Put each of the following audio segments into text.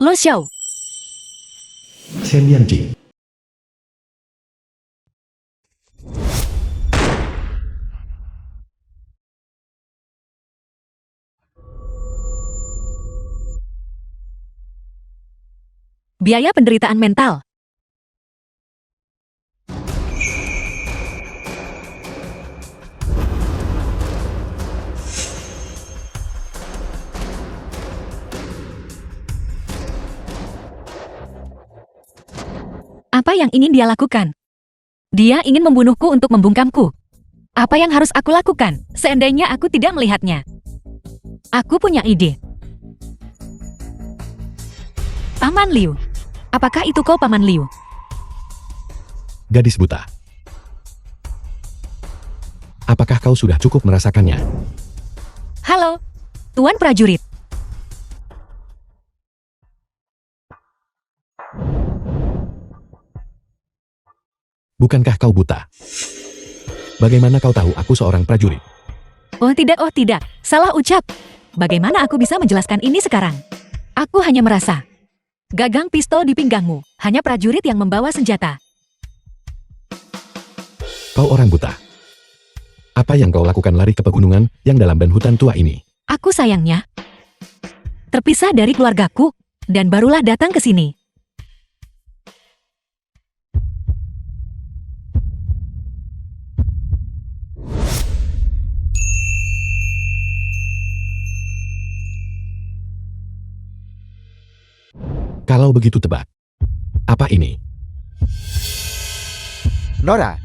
Lo Xiao. Chen Yanji. Biaya penderitaan mental. Apa yang ingin dia lakukan? Dia ingin membunuhku untuk membungkamku. Apa yang harus aku lakukan seandainya aku tidak melihatnya? Aku punya ide. Paman Liu. Apakah itu kau, Paman Liu? Gadis buta. Apakah kau sudah cukup merasakannya? Halo, Tuan Prajurit. Bukankah kau buta? Bagaimana kau tahu aku seorang prajurit? Oh tidak, salah ucap. Bagaimana aku bisa menjelaskan ini sekarang? Aku hanya merasa. Gagang pistol di pinggangmu, hanya prajurit yang membawa senjata. Kau orang buta. Apa yang kau lakukan lari ke pegunungan yang dalam dan hutan tua ini? Aku sayangnya terpisah dari keluargaku, dan barulah datang ke sini. Kalau begitu tebak. Apa ini? Nora,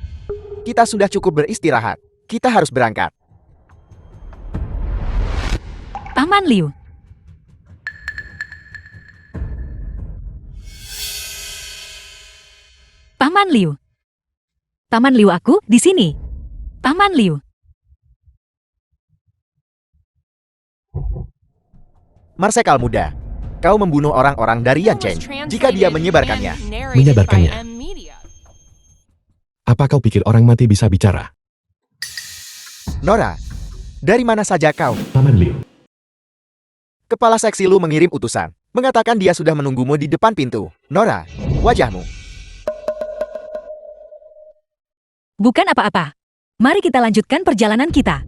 kita sudah cukup beristirahat. Kita harus berangkat. Paman Liu. Paman Liu. Paman Liu, aku di sini. Paman Liu. Marsekal muda, kau membunuh orang-orang dari Yanchen jika dia menyebarkannya. Menyebarkannya. Apa kau pikir orang mati bisa bicara? Nora, dari mana saja kau? Paman Liu. Kepala seksi Lu mengirim utusan, mengatakan dia sudah menunggumu di depan pintu. Nora, wajahmu. Bukan apa-apa. Mari kita lanjutkan perjalanan kita.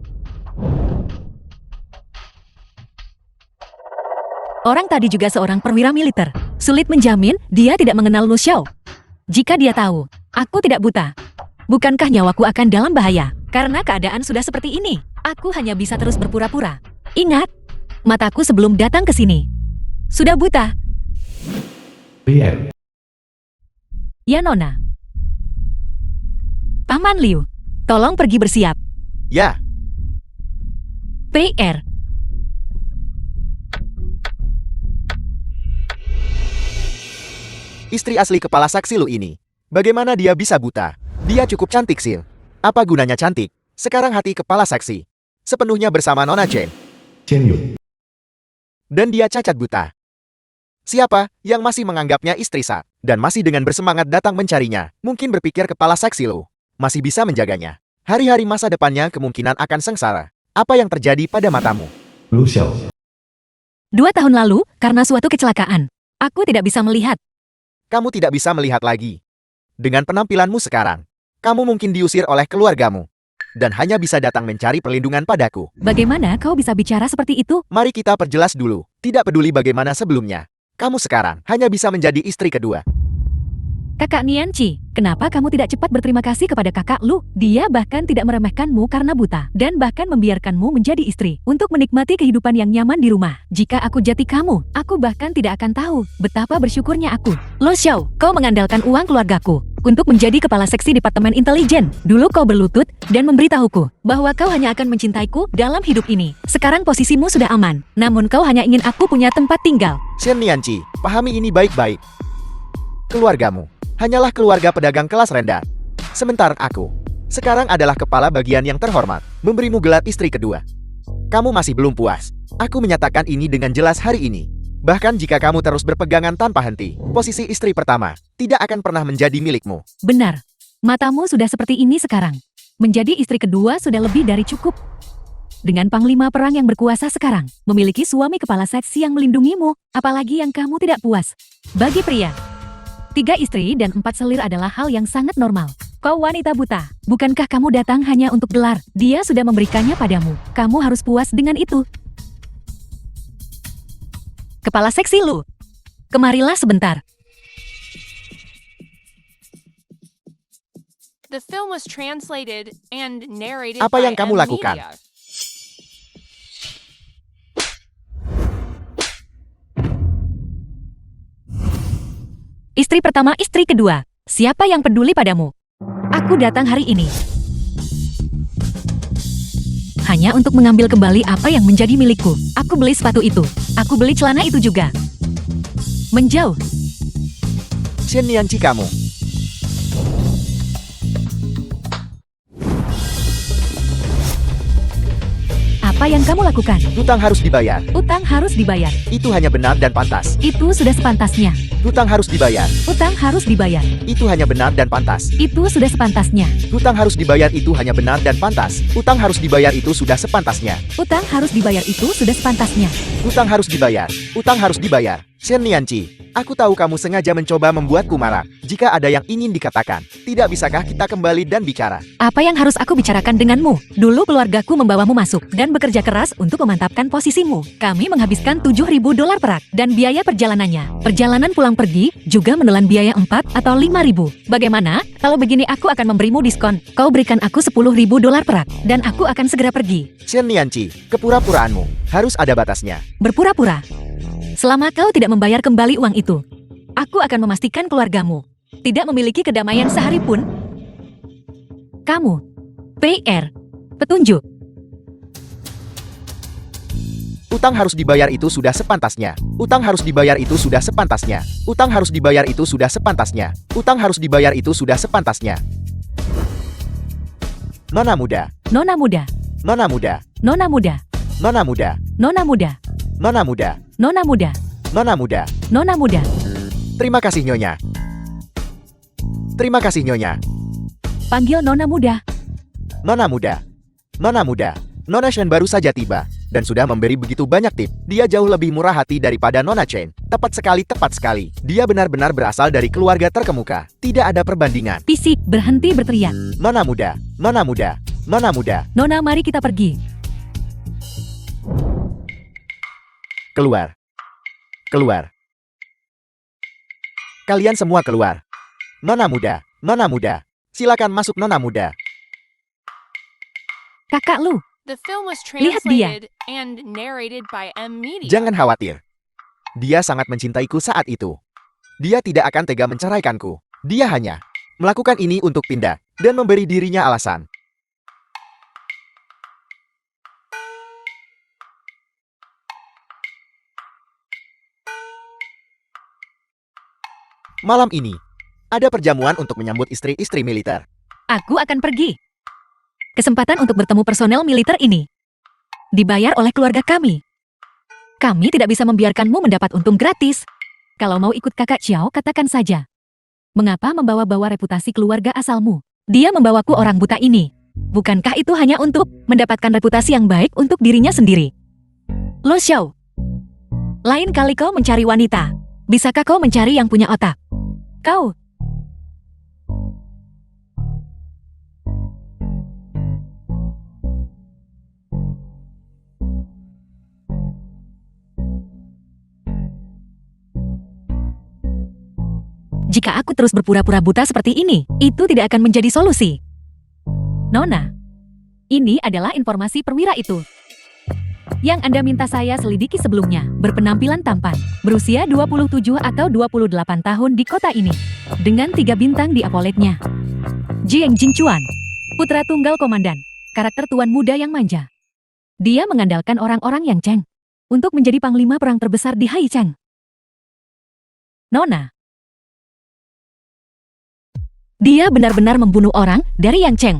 Orang tadi juga seorang perwira militer. Sulit menjamin dia tidak mengenal Lu Xiao. Jika dia tahu, aku tidak buta. Bukankah nyawaku akan dalam bahaya? Karena keadaan sudah seperti ini, aku hanya bisa terus berpura-pura. Ingat, mataku sebelum datang ke sini sudah buta. PR. Ya Nona. Paman Liu, tolong pergi bersiap. Ya, PR. istri asli kepala seksi Lu ini. Bagaimana dia bisa buta? Dia cukup cantik, Sil. Apa gunanya cantik? Sekarang hati kepala seksi sepenuhnya bersama Nona Chen. Chen Yun. Dan dia cacat buta. Siapa yang masih menganggapnya istri sah dan masih dengan bersemangat datang mencarinya? Mungkin berpikir kepala seksi Lu masih bisa menjaganya. Hari-hari masa depannya kemungkinan akan sengsara. Apa yang terjadi pada matamu? Lu Xiao. 2 tahun lalu, karena suatu kecelakaan, aku tidak bisa melihat. Kamu tidak bisa melihat lagi. Dengan penampilanmu sekarang, kamu mungkin diusir oleh keluargamu. Dan hanya bisa datang mencari perlindungan padaku. Bagaimana kau bisa bicara seperti itu? Mari kita perjelas dulu. Tidak peduli bagaimana sebelumnya. Kamu sekarang hanya bisa menjadi istri kedua. Kakak Nianci, kenapa kamu tidak cepat berterima kasih kepada kakak Lu? Dia bahkan tidak meremehkanmu karena buta, dan bahkan membiarkanmu menjadi istri, untuk menikmati kehidupan yang nyaman di rumah. Jika aku jati kamu, aku bahkan tidak akan tahu betapa bersyukurnya aku. Lo Xiao, kau mengandalkan uang keluargaku untuk menjadi kepala seksi Departemen Intelijen. Dulu kau berlutut dan memberitahuku bahwa kau hanya akan mencintaiku dalam hidup ini. Sekarang posisimu sudah aman, namun kau hanya ingin aku punya tempat tinggal. Shen Nianci, pahami ini baik-baik. Keluargamu hanyalah keluarga pedagang kelas rendah. Sementara aku sekarang adalah kepala bagian yang terhormat, memberimu gelar istri kedua. Kamu masih belum puas. Aku menyatakan ini dengan jelas hari ini. Bahkan jika kamu terus berpegangan tanpa henti, posisi istri pertama tidak akan pernah menjadi milikmu. Benar, matamu sudah seperti ini sekarang. Menjadi istri kedua sudah lebih dari cukup. Dengan panglima perang yang berkuasa sekarang, memiliki suami kepala seksi yang melindungimu, apalagi yang kamu tidak puas. Bagi pria, 3 istri dan 4 selir adalah hal yang sangat normal. Kau wanita buta, bukankah kamu datang hanya untuk gelar? Dia sudah memberikannya padamu, kamu harus puas dengan itu. Kepala seksi Lu, kemarilah sebentar. The film was translated and narrated Apa by yang kamu M lakukan? Media. Istri pertama, istri kedua. Siapa yang peduli padamu? Aku datang hari ini hanya untuk mengambil kembali apa yang menjadi milikku. Aku beli sepatu itu. Aku beli celana itu juga. Menjauh. Shen Nianqi kamu. Apa yang kamu lakukan? Hutang harus dibayar. Utang harus dibayar. Itu hanya benar dan pantas. Itu sudah sepantasnya. Hutang harus dibayar. Utang harus dibayar. Itu hanya benar dan pantas. Itu sudah sepantasnya. Hutang harus dibayar itu hanya benar dan pantas. Hutang harus dibayar itu sudah sepantasnya. Utang harus dibayar itu sudah sepantasnya. Hutang harus dibayar. Utang harus dibayar. Shen Nianqi, aku tahu kamu sengaja mencoba membuatku marah. Jika ada yang ingin dikatakan, tidak bisakah kita kembali dan bicara? Apa yang harus aku bicarakan denganmu? Dulu keluargaku membawamu masuk dan bekerja keras untuk memantapkan posisimu. Kami menghabiskan $7.000 perak dan biaya perjalanannya. Perjalanan pulang pergi juga menelan biaya 4 atau 5.000. Bagaimana? Kalau begini aku akan memberimu diskon. Kau berikan aku $10.000 perak dan aku akan segera pergi. Shen Nianqi, kepura-puraanmu harus ada batasnya. Berpura-pura. Selama kau tidak membayar kembali uang itu, aku akan memastikan keluargamu tidak memiliki kedamaian sehari pun. Kamu, PR, petunjuk. Utang harus dibayar itu sudah sepantasnya. Utang harus dibayar itu sudah sepantasnya. Utang harus dibayar itu sudah sepantasnya. Utang harus dibayar itu sudah sepantasnya. Nona muda. Nona muda, Nona muda. nona muda, Nona muda. nona muda, Nona muda. nona muda, Nona muda. nona muda. Terima kasih Nyonya. Terima kasih Nyonya. Panggil nona muda. Nona muda. Nona muda. Nona Shen baru saja tiba dan sudah memberi begitu banyak tip. Dia jauh lebih murah hati daripada Nona Chen. Tepat sekali, tepat sekali. Dia benar-benar berasal dari keluarga terkemuka. Tidak ada perbandingan. Fisik, berhenti berteriak. Nona muda. Nona muda. Nona muda. Nona, mari kita pergi. Keluar. Keluar. Kalian semua keluar. Nona muda. Nona muda. Silakan masuk Nona muda. Kakak Lu, The film was Lihat dia. translated and narrated by M Media. Jangan khawatir. Dia sangat mencintaiku saat itu. Dia tidak akan tega menceraikanku. Dia hanya melakukan ini untuk pindah dan memberi dirinya alasan. Malam ini, ada perjamuan untuk menyambut istri-istri militer. aku akan pergi. Kesempatan untuk bertemu personel militer ini dibayar oleh keluarga kami. Kami tidak bisa membiarkanmu mendapat untung gratis. Kalau mau ikut kakak Xiao, katakan saja. Mengapa membawa-bawa reputasi keluarga asalmu? Dia membawaku orang buta ini. Bukankah itu hanya untuk mendapatkan reputasi yang baik untuk dirinya sendiri? Lo Xiao, lain kali kau mencari wanita, bisakah kau mencari yang punya otak? Kau jika aku terus berpura-pura buta seperti ini, itu tidak akan menjadi solusi. Nona, ini adalah informasi perwira itu yang Anda minta saya selidiki sebelumnya, berpenampilan tampan, berusia 27 atau 28 tahun di kota ini, dengan 3 bintang di apoletnya. Jiang Jingchuan, putra tunggal komandan, karakter tuan muda yang manja. Dia mengandalkan orang-orang yang Cheng untuk menjadi panglima perang terbesar di Haicheng. Nona, dia benar-benar membunuh orang dari Yang Cheng.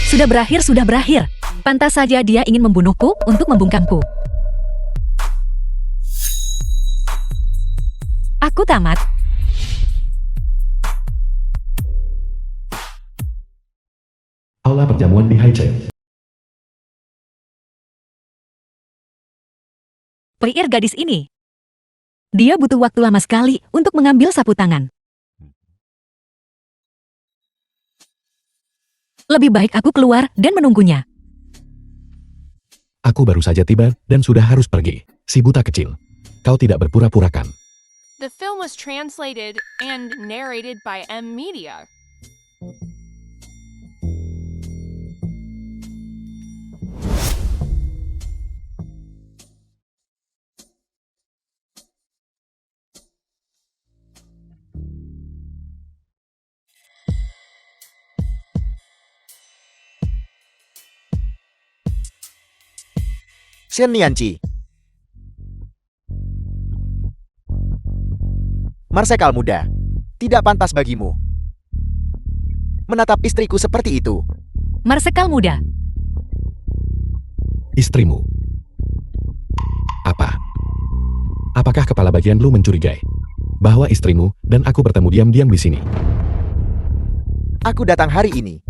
Sudah berakhir, sudah berakhir. Pantas saja dia ingin membunuhku untuk membungkamku. Aku tamat. Aula perjamuan di Haicheng. Peir gadis ini. Dia butuh waktu lama sekali untuk mengambil sapu tangan. Lebih baik aku keluar dan menunggunya. Aku baru saja tiba dan sudah harus pergi. Si buta kecil. Kau tidak berpura-pura kan? The film was translated and narrated by M Media. Shen Nianqi. Marsekal muda, tidak pantas bagimu menatap istriku seperti itu. Marsekal muda. Istrimu. Apa? Apakah kepala bagian lu mencurigai bahwa istrimu dan aku bertemu diam-diam di sini? Aku datang hari ini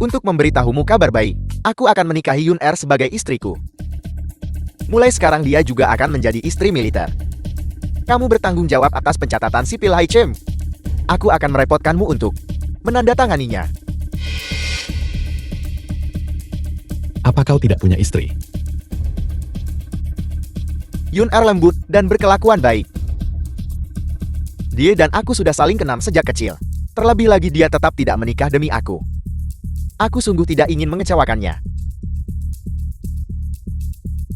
untuk memberitahumu kabar baik. Aku akan menikahi Yun Er sebagai istriku. Mulai sekarang dia juga akan menjadi istri militer. Kamu bertanggung jawab atas pencatatan sipil Hai Chem. Aku akan merepotkanmu untuk menandatanganinya. Apa kau tidak punya istri? Yun Er lembut dan berkelakuan baik. Dia dan aku sudah saling kenal sejak kecil. Terlebih lagi dia tetap tidak menikah demi aku. Aku sungguh tidak ingin mengecewakannya.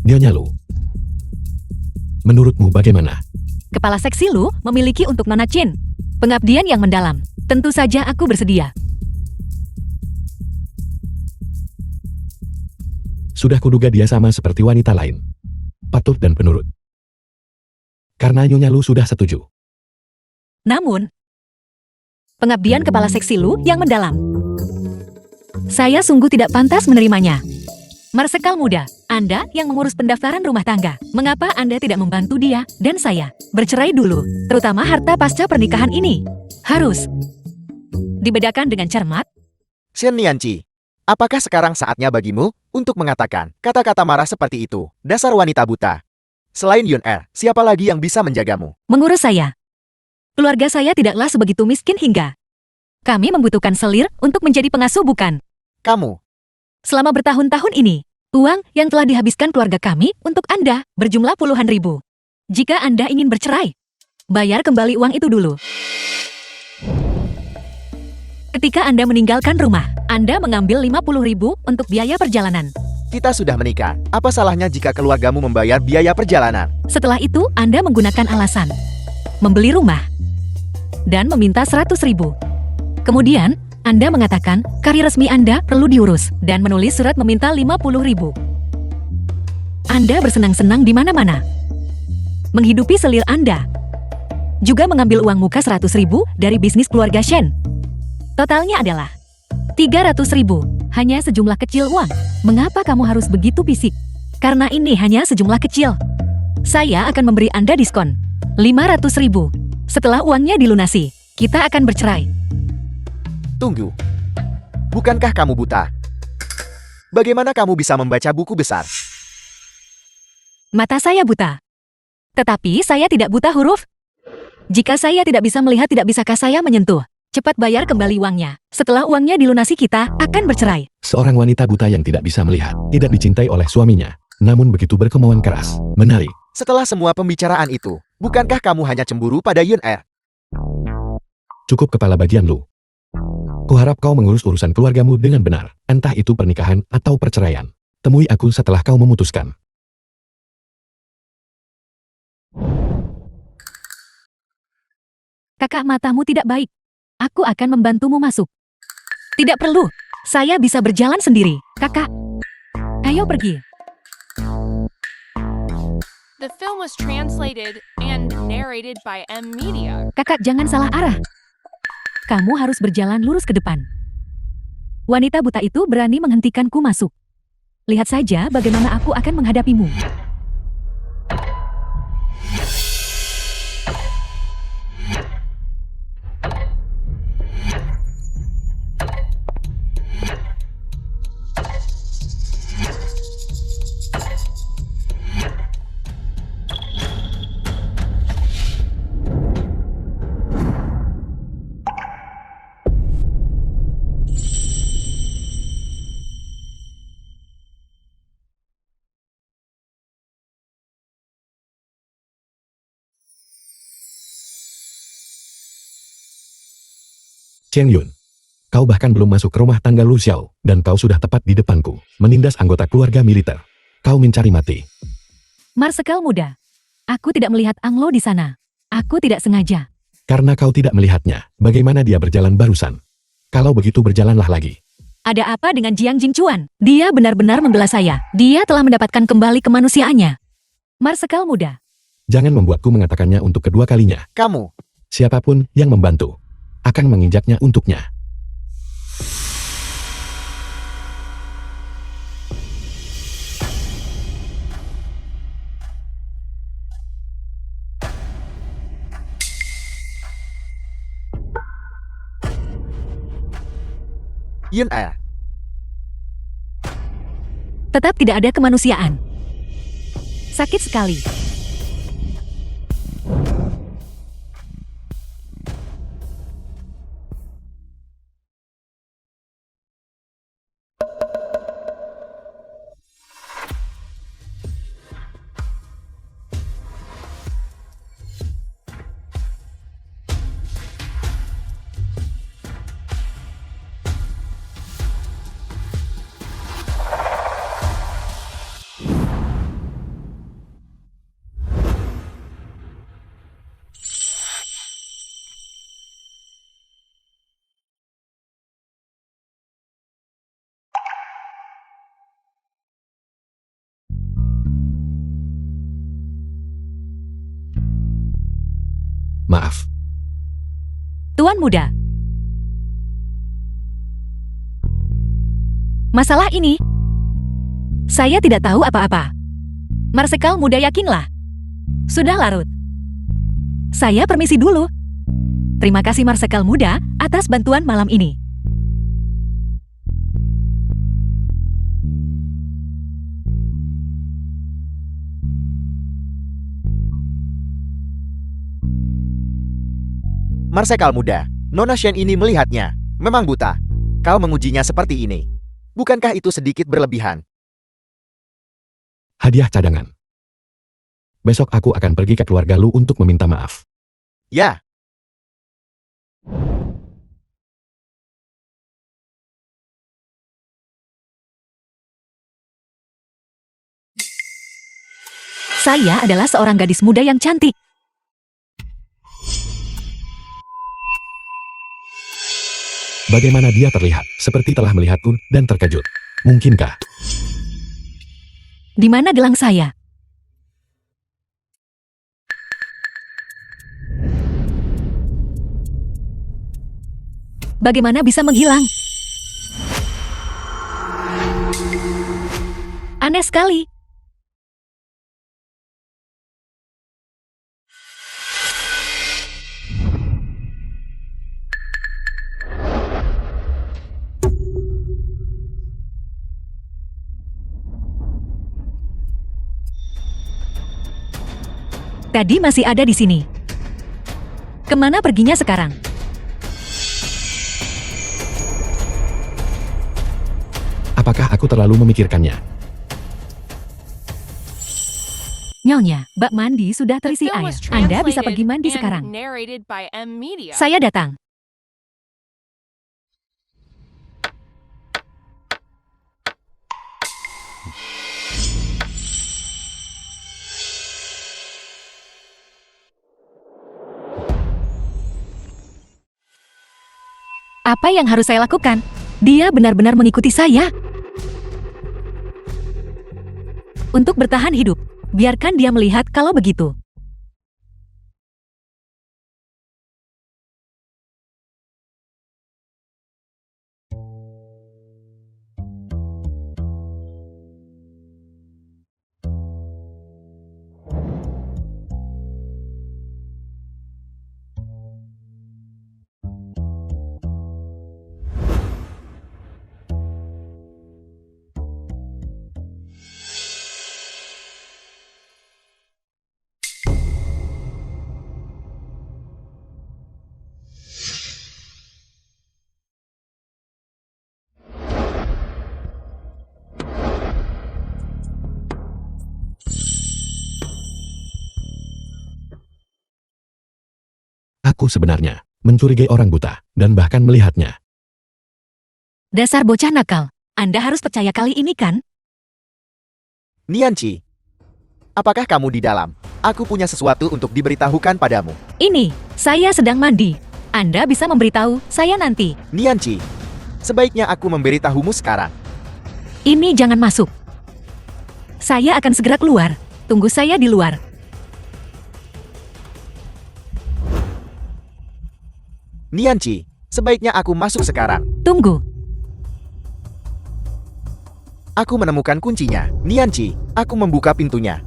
Nyonya Lu. Menurutmu bagaimana? Kepala seksi Lu memiliki untuk Nona Chin pengabdian yang mendalam. Tentu saja aku bersedia. Sudah kuduga dia sama seperti wanita lain. Patuh dan penurut. Karena Nyonya Lu sudah setuju. Namun, pengabdian kepala seksi Lu yang mendalam. Saya sungguh tidak pantas menerimanya. Marsekal muda, Anda yang mengurus pendaftaran rumah tangga. Mengapa Anda tidak membantu dia dan saya bercerai dulu, terutama harta pasca pernikahan ini? Harus dibedakan dengan cermat. Shen Nianqi, apakah sekarang saatnya bagimu untuk mengatakan kata-kata marah seperti itu? Dasar wanita buta. Selain Yun Er, siapa lagi yang bisa menjagamu? Mengurus saya. Keluarga saya tidaklah sebegitu miskin hingga kami membutuhkan selir untuk menjadi pengasuh, bukan? Kamu. Selama bertahun-tahun ini, uang yang telah dihabiskan keluarga kami untuk Anda berjumlah puluhan ribu. Jika Anda ingin bercerai, bayar kembali uang itu dulu. Ketika Anda meninggalkan rumah, Anda mengambil 50.000 untuk biaya perjalanan. Kita sudah menikah. Apa salahnya jika keluargamu membayar biaya perjalanan? Setelah itu, Anda menggunakan alasan membeli rumah dan meminta 100.000. Kemudian, Anda mengatakan karir resmi Anda perlu diurus dan menulis surat meminta 50.000. Anda bersenang-senang di mana-mana, menghidupi selir Anda, juga mengambil uang muka 100.000 dari bisnis keluarga Shen. Totalnya adalah 300.000, hanya sejumlah kecil uang. Mengapa kamu harus begitu fisik? Karena ini hanya sejumlah kecil. Saya akan memberi Anda diskon 500.000. Setelah uangnya dilunasi, kita akan bercerai. Tunggu. Bukankah kamu buta? Bagaimana kamu bisa membaca buku besar? Mata saya buta. Tetapi saya tidak buta huruf. Jika saya tidak bisa melihat, tidak bisakah saya menyentuh? Cepat bayar kembali uangnya. Setelah uangnya dilunasi, kita akan bercerai. Seorang wanita buta yang tidak bisa melihat, tidak dicintai oleh suaminya, namun begitu berkemauan keras. Menarik. Setelah semua pembicaraan itu, bukankah kamu hanya cemburu pada Yun Er? Cukup kepala bagian Lu. Kuharap kau mengurus urusan keluargamu dengan benar, entah itu pernikahan atau perceraian. Temui aku setelah kau memutuskan. Kakak, matamu tidak baik. Aku akan membantumu masuk. Tidak perlu. Saya bisa berjalan sendiri. Kakak, ayo pergi. The film was translated and narrated by M Media. Kakak, jangan salah arah. Kamu harus berjalan lurus ke depan. Wanita buta itu berani menghentikanku masuk. Lihat saja bagaimana aku akan menghadapimu. Cheng Yun. Kau bahkan belum masuk ke rumah tangga Lu Xiao, dan kau sudah tepat di depanku, menindas anggota keluarga militer. Kau mencari mati. Marsekal muda. Aku tidak melihat Anglo di sana. Aku tidak sengaja. Karena kau tidak melihatnya, bagaimana dia berjalan barusan? Kalau begitu berjalanlah lagi. Ada apa dengan Jiang Jingchuan? Dia benar-benar membela saya. Dia telah mendapatkan kembali kemanusiaannya. Marsekal muda. Jangan membuatku mengatakannya untuk kedua kalinya. Kamu, Siapapun yang membantu akan menginjaknya untuknya. Yun A. Tetap tidak ada kemanusiaan. Sakit sekali. Maaf. Tuan muda. Masalah ini, saya tidak tahu apa-apa. Marsekal muda yakinlah. Sudah larut. Saya permisi dulu. Terima kasih Marsekal muda atas bantuan malam ini. Marsekal muda, Nona Shen ini melihatnya. Memang buta. Kau mengujinya seperti ini. Bukankah itu sedikit berlebihan? Hadiah cadangan. Besok aku akan pergi ke keluarga Lu untuk meminta maaf. Ya, Saya adalah seorang gadis muda yang cantik. Bagaimana dia terlihat? Seperti telah melihatku dan terkejut. Mungkinkah? Di mana gelang saya? Bagaimana bisa menghilang? Aneh sekali. Tadi masih ada di sini. Kemana perginya sekarang? Apakah aku terlalu memikirkannya? Nyonya, bak mandi sudah The terisi film air. was Anda bisa translated pergi mandi and sekarang. narrated by M Media. Saya datang. Apa yang harus saya lakukan? Dia benar-benar mengikuti saya. Untuk bertahan hidup, biarkan dia melihat kalau begitu. Aku sebenarnya mencurigai orang buta, dan bahkan melihatnya. Dasar bocah nakal. Anda harus percaya kali ini kan? Nianci, apakah kamu di dalam? Aku punya sesuatu untuk diberitahukan padamu. Ini, saya sedang mandi. Anda bisa memberitahu saya nanti. Nianci, sebaiknya aku memberitahumu sekarang. Ini jangan masuk. Saya akan segera keluar. Tunggu saya di luar. Nianci, sebaiknya aku masuk sekarang. Tunggu. Aku menemukan kuncinya. Nianci, aku membuka pintunya.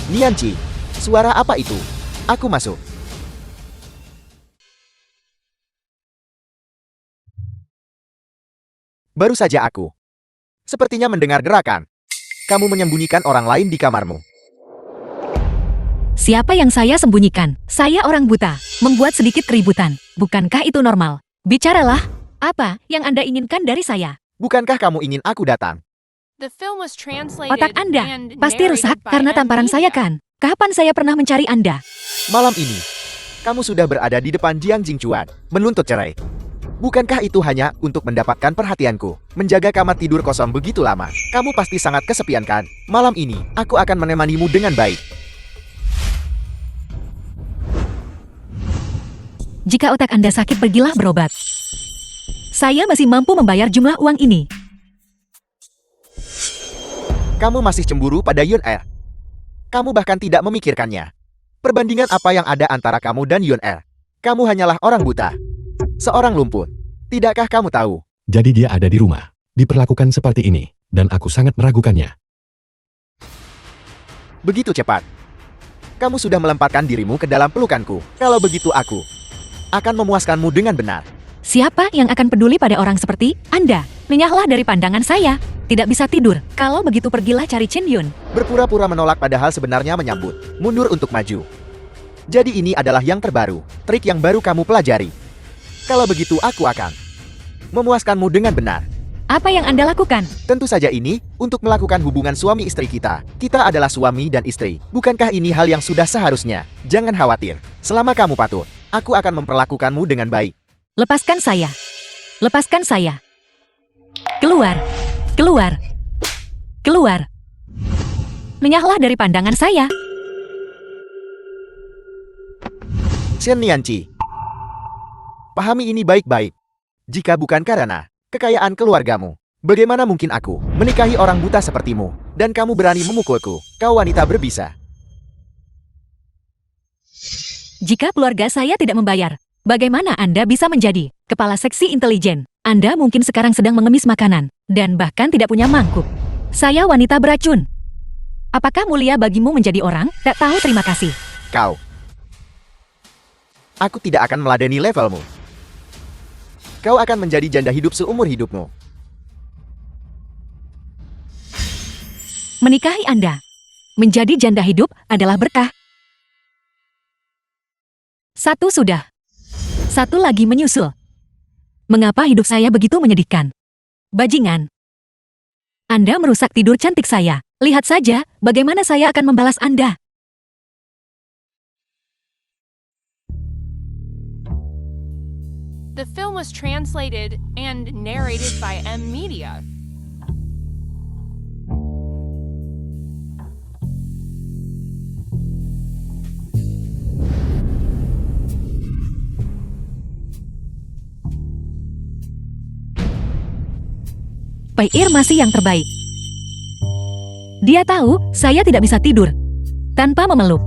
Nianci, suara apa itu? Aku masuk. Baru saja aku. Sepertinya mendengar gerakan. Kamu menyembunyikan orang lain di kamarmu. Siapa yang saya sembunyikan? Saya orang buta, membuat sedikit keributan. Bukankah itu normal? Bicaralah. Apa yang Anda inginkan dari saya? Bukankah kamu ingin aku datang? The film was translated Otak Anda and pasti narrated rusak by karena M tamparan saya Media. kan? Kapan saya pernah mencari Anda? Malam ini, kamu sudah berada di depan Jiang Jingchuan, menuntut cerai. Bukankah itu hanya untuk mendapatkan perhatianku? Menjaga kamar tidur kosong begitu lama. Kamu pasti sangat kesepian kan? Malam ini, aku akan menemanimu dengan baik. Jika otak Anda sakit, pergilah berobat. Saya masih mampu membayar jumlah uang ini. Kamu masih cemburu pada Yun Er. Kamu bahkan tidak memikirkannya. Perbandingan apa yang ada antara kamu dan Yun Er? Kamu hanyalah orang buta. Seorang lumpuh. Tidakkah kamu tahu? Jadi dia ada di rumah, diperlakukan seperti ini, dan aku sangat meragukannya. Begitu cepat. Kamu sudah melemparkan dirimu ke dalam pelukanku. Kalau begitu aku akan memuaskanmu dengan benar. Siapa yang akan peduli pada orang seperti Anda? Lenyahlah dari pandangan saya. Tidak bisa tidur. Kalau begitu pergilah cari Chin Yun. Berpura-pura menolak padahal sebenarnya menyambut. Mundur untuk maju. Jadi ini adalah yang terbaru. Trik yang baru kamu pelajari. Kalau begitu aku akan memuaskanmu dengan benar. Apa yang Anda lakukan? Tentu saja ini untuk melakukan hubungan suami istri kita. Kita adalah suami dan istri. Bukankah ini hal yang sudah seharusnya? Jangan khawatir. Selama kamu patuh, aku akan memperlakukanmu dengan baik. Lepaskan saya. Lepaskan saya. Keluar. Keluar. Keluar. Lenyahlah dari pandangan saya. Shen Nianci, pahami ini baik-baik. Jika bukan karena kekayaan keluargamu, bagaimana mungkin aku menikahi orang buta sepertimu, dan kamu berani memukulku, kau wanita berbisa. Jika keluarga saya tidak membayar, bagaimana Anda bisa menjadi kepala seksi intelijen? Anda mungkin sekarang sedang mengemis makanan, dan bahkan tidak punya mangkuk. Saya wanita beracun. Apakah mulia bagimu menjadi orang? Tak tahu terima kasih. Kau. Aku tidak akan meladeni levelmu. Kau akan menjadi janda hidup seumur hidupmu. Menikahi Anda, menjadi janda hidup adalah berkah. Satu sudah. Satu lagi menyusul. Mengapa hidup saya begitu menyedihkan? Bajingan. Anda merusak tidur cantik saya. Lihat saja bagaimana saya akan membalas Anda. The film was translated and narrated by M Media. Pai Ir masih yang terbaik. Dia tahu saya tidak bisa tidur tanpa memeluk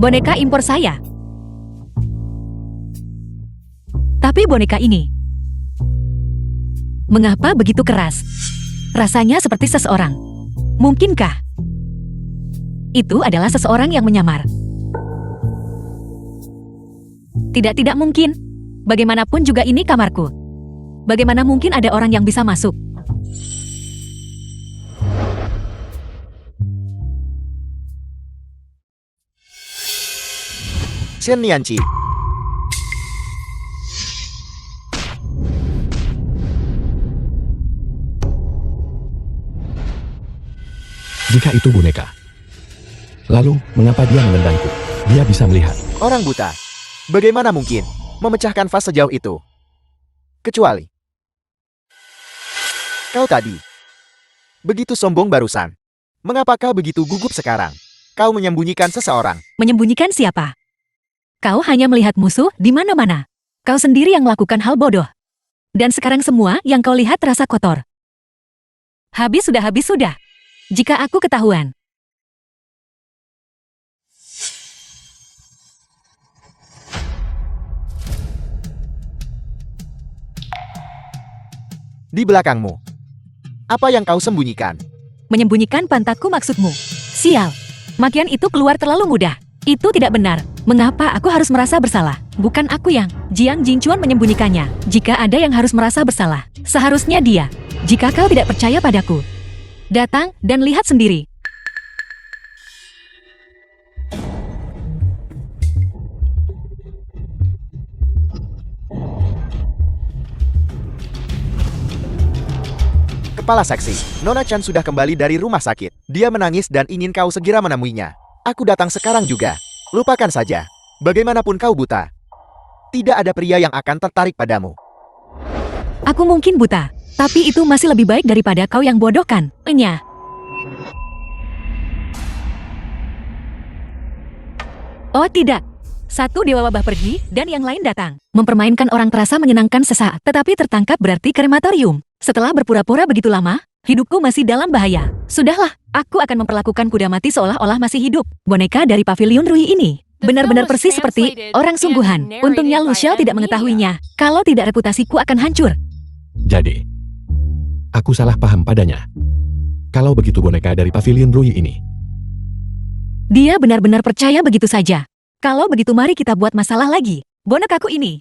boneka impor saya. Tapi boneka ini, mengapa begitu keras? Rasanya seperti seseorang. Mungkinkah itu adalah seseorang yang menyamar? Tidak mungkin. Bagaimanapun juga ini kamarku. Bagaimana mungkin ada orang yang bisa masuk? Shen Nianci. Jika itu boneka, Lalu, mengapa dia menendangku? Dia bisa melihat. Orang buta. Bagaimana mungkin memecahkan vas sejauh itu? Kecuali kau tadi. Begitu sombong barusan. Mengapa kau begitu gugup sekarang? Kau menyembunyikan seseorang. Menyembunyikan siapa? Kau hanya melihat musuh di mana-mana. Kau sendiri yang melakukan hal bodoh. Dan sekarang semua yang kau lihat terasa kotor. Habis sudah. Jika aku ketahuan. Di belakangmu. Apa yang kau sembunyikan? Menyembunyikan pantatku maksudmu. Sial. Makian itu keluar terlalu mudah. Itu tidak benar. Mengapa aku harus merasa bersalah? Bukan aku yang. Jiang Jingchuan menyembunyikannya. Jika ada yang harus merasa bersalah, seharusnya dia. Jika kau tidak percaya padaku, datang dan lihat sendiri. Kepala seksi, Nona Chan sudah kembali dari rumah sakit. Dia menangis dan ingin kau segera menemuinya. Aku datang sekarang juga. Lupakan saja. Bagaimanapun kau buta. Tidak ada pria yang akan tertarik padamu. Aku mungkin buta, tapi itu masih lebih baik daripada kau yang bodoh kan? Enya. Oh tidak. Satu dewa wabah pergi dan yang lain datang. Mempermainkan orang terasa menyenangkan sesaat, tetapi tertangkap berarti krematorium. Setelah berpura-pura begitu lama, hidupku masih dalam bahaya. Sudahlah, aku akan memperlakukan kuda mati seolah-olah masih hidup. Boneka dari Pavilion Rui ini benar-benar persis seperti orang sungguhan. Untungnya Lu Xiao tidak mengetahuinya. Kalau tidak, reputasiku akan hancur. Jadi, aku salah paham padanya. Kalau begitu boneka dari Pavilion Rui ini. Dia benar-benar percaya begitu saja. Kalau begitu mari kita buat masalah lagi. Bonekaku ini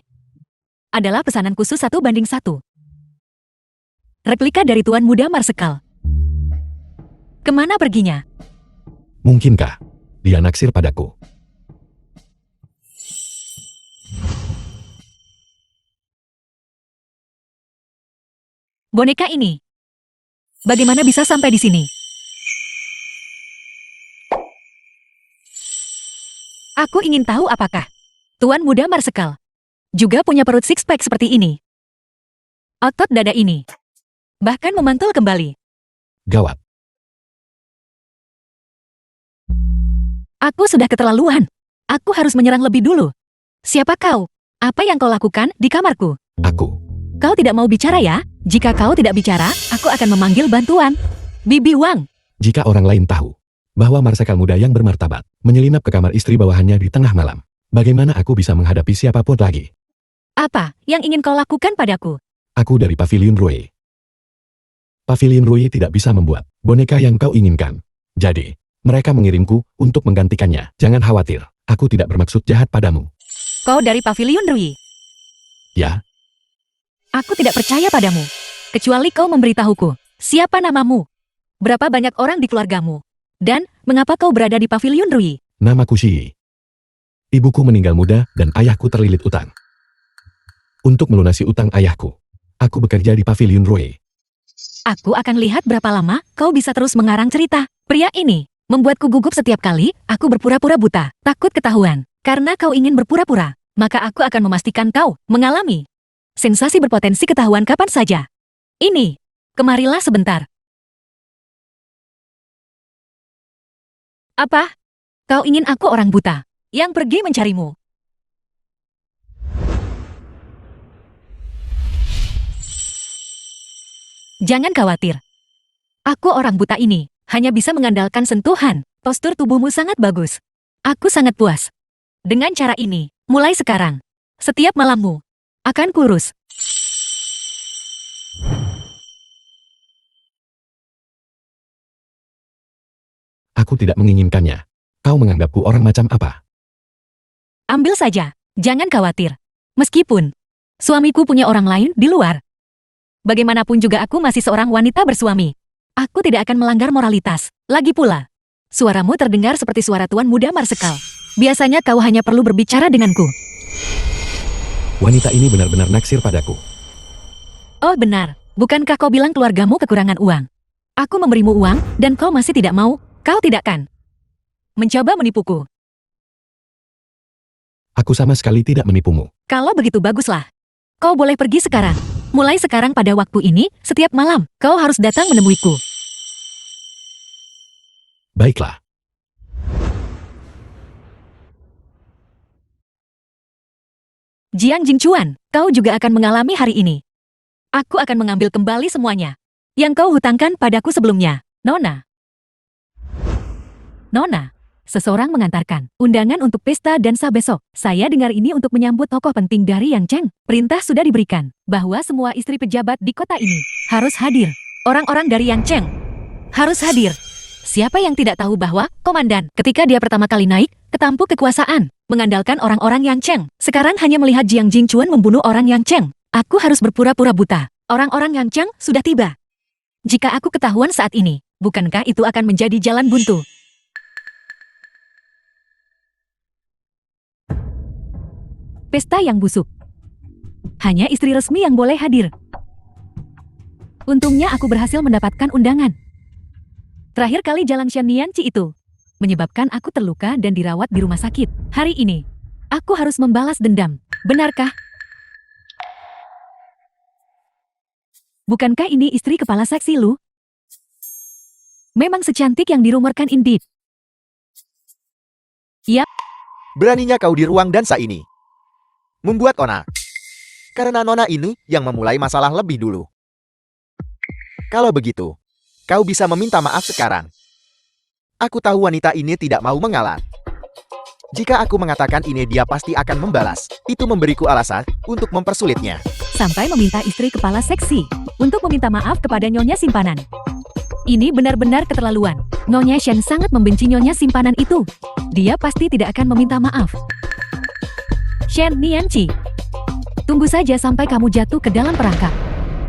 adalah pesanan khusus 1:1. Replika dari Tuan Muda Marsekal. Kemana perginya? Mungkinkah dia naksir padaku? Boneka ini bagaimana bisa sampai di sini? Aku ingin tahu apakah Tuan Muda Marsekal juga punya perut six-pack seperti ini. Otot dada ini bahkan memantul kembali. Gawat. Aku sudah keterlaluan. Aku harus menyerang lebih dulu. Siapa kau? Apa yang kau lakukan di kamarku? Aku. Kau tidak mau bicara ya? Jika kau tidak bicara, aku akan memanggil bantuan. Bibi Wang. Jika orang lain tahu bahwa Marsekal muda yang bermartabat menyelinap ke kamar istri bawahannya di tengah malam, bagaimana aku bisa menghadapi siapapun lagi? Apa yang ingin kau lakukan padaku? Aku dari Pavilion Rui. Pavilion Rui tidak bisa membuat boneka yang kau inginkan. Jadi, mereka mengirimku untuk menggantikannya. Jangan khawatir, aku tidak bermaksud jahat padamu. Kau dari Pavilion Rui? Ya, Aku tidak percaya padamu. Kecuali kau memberitahuku. Siapa namamu? Berapa banyak orang di keluargamu? Dan, mengapa kau berada di Pavilion Rui? namaku Shi. Ibuku meninggal muda dan ayahku terlilit utang. Untuk melunasi utang ayahku, aku bekerja di Pavilion Rui. Aku akan lihat berapa lama kau bisa terus mengarang cerita. Pria ini membuatku gugup setiap kali aku berpura-pura buta, takut ketahuan. Karena kau ingin berpura-pura, maka aku akan memastikan kau mengalami sensasi berpotensi ketahuan kapan saja. Ini, kemarilah sebentar. Apa? Kau ingin aku orang buta yang pergi mencarimu? Jangan khawatir. Aku orang buta ini hanya bisa mengandalkan sentuhan. Postur tubuhmu sangat bagus. Aku sangat puas. Dengan cara ini, mulai sekarang, setiap malammu akan kurus. Aku tidak menginginkannya. Kau menganggapku orang macam apa? Ambil saja, jangan khawatir. Meskipun suamiku punya orang lain di luar. Bagaimanapun juga aku masih seorang wanita bersuami. Aku tidak akan melanggar moralitas. Lagi pula, suaramu terdengar seperti suara Tuan Muda Marsekal. Biasanya kau hanya perlu berbicara denganku. Wanita ini benar-benar naksir padaku. Oh benar, bukankah kau bilang keluargamu kekurangan uang? Aku memberimu uang, dan kau masih tidak mau, kau tidak kan? mencoba menipuku. Aku sama sekali tidak menipumu. Kalau begitu baguslah. Kau boleh pergi sekarang. Mulai sekarang pada waktu ini, setiap malam, kau harus datang menemuiku. Baiklah. Jiang Jingchuan, kau juga akan mengalami hari ini. Aku akan mengambil kembali semuanya yang kau hutangkan padaku sebelumnya, Nona. Nona, seseorang mengantarkan undangan untuk pesta dansa besok. Saya dengar ini untuk menyambut tokoh penting dari Yang Cheng. Perintah sudah diberikan bahwa semua istri pejabat di kota ini harus hadir. Orang-orang dari Yang Cheng harus hadir. Siapa yang tidak tahu bahwa komandan ketika dia pertama kali naik ke tampuk kekuasaan mengandalkan orang-orang Yang Cheng. Sekarang hanya melihat Jiang Jingchuan membunuh orang Yang Cheng. Aku harus berpura-pura buta. Orang-orang Yang Cheng sudah tiba. Jika aku ketahuan saat ini, bukankah itu akan menjadi jalan buntu? Pesta yang busuk. Hanya istri resmi yang boleh hadir. Untungnya aku berhasil mendapatkan undangan. Terakhir kali jalan Shannianchi itu menyebabkan aku terluka dan dirawat di rumah sakit. Hari ini, aku harus membalas dendam. Benarkah? Bukankah ini istri kepala seksi Lu? Memang secantik yang dirumorkan indeed. Yap. Beraninya kau di ruang dansa ini. Membuat onar. Karena Nona ini yang memulai masalah lebih dulu. Kalau begitu, kau bisa meminta maaf sekarang. Aku tahu wanita ini tidak mau mengalah. Jika aku mengatakan ini dia pasti akan membalas. Itu memberiku alasan untuk mempersulitnya. Sampai meminta istri kepala seksi untuk meminta maaf kepada nyonya simpanan. Ini benar-benar keterlaluan. Nyonya Shen sangat membenci nyonya simpanan itu. Dia pasti tidak akan meminta maaf. Shannianchi, tunggu saja sampai kamu jatuh ke dalam perangkap.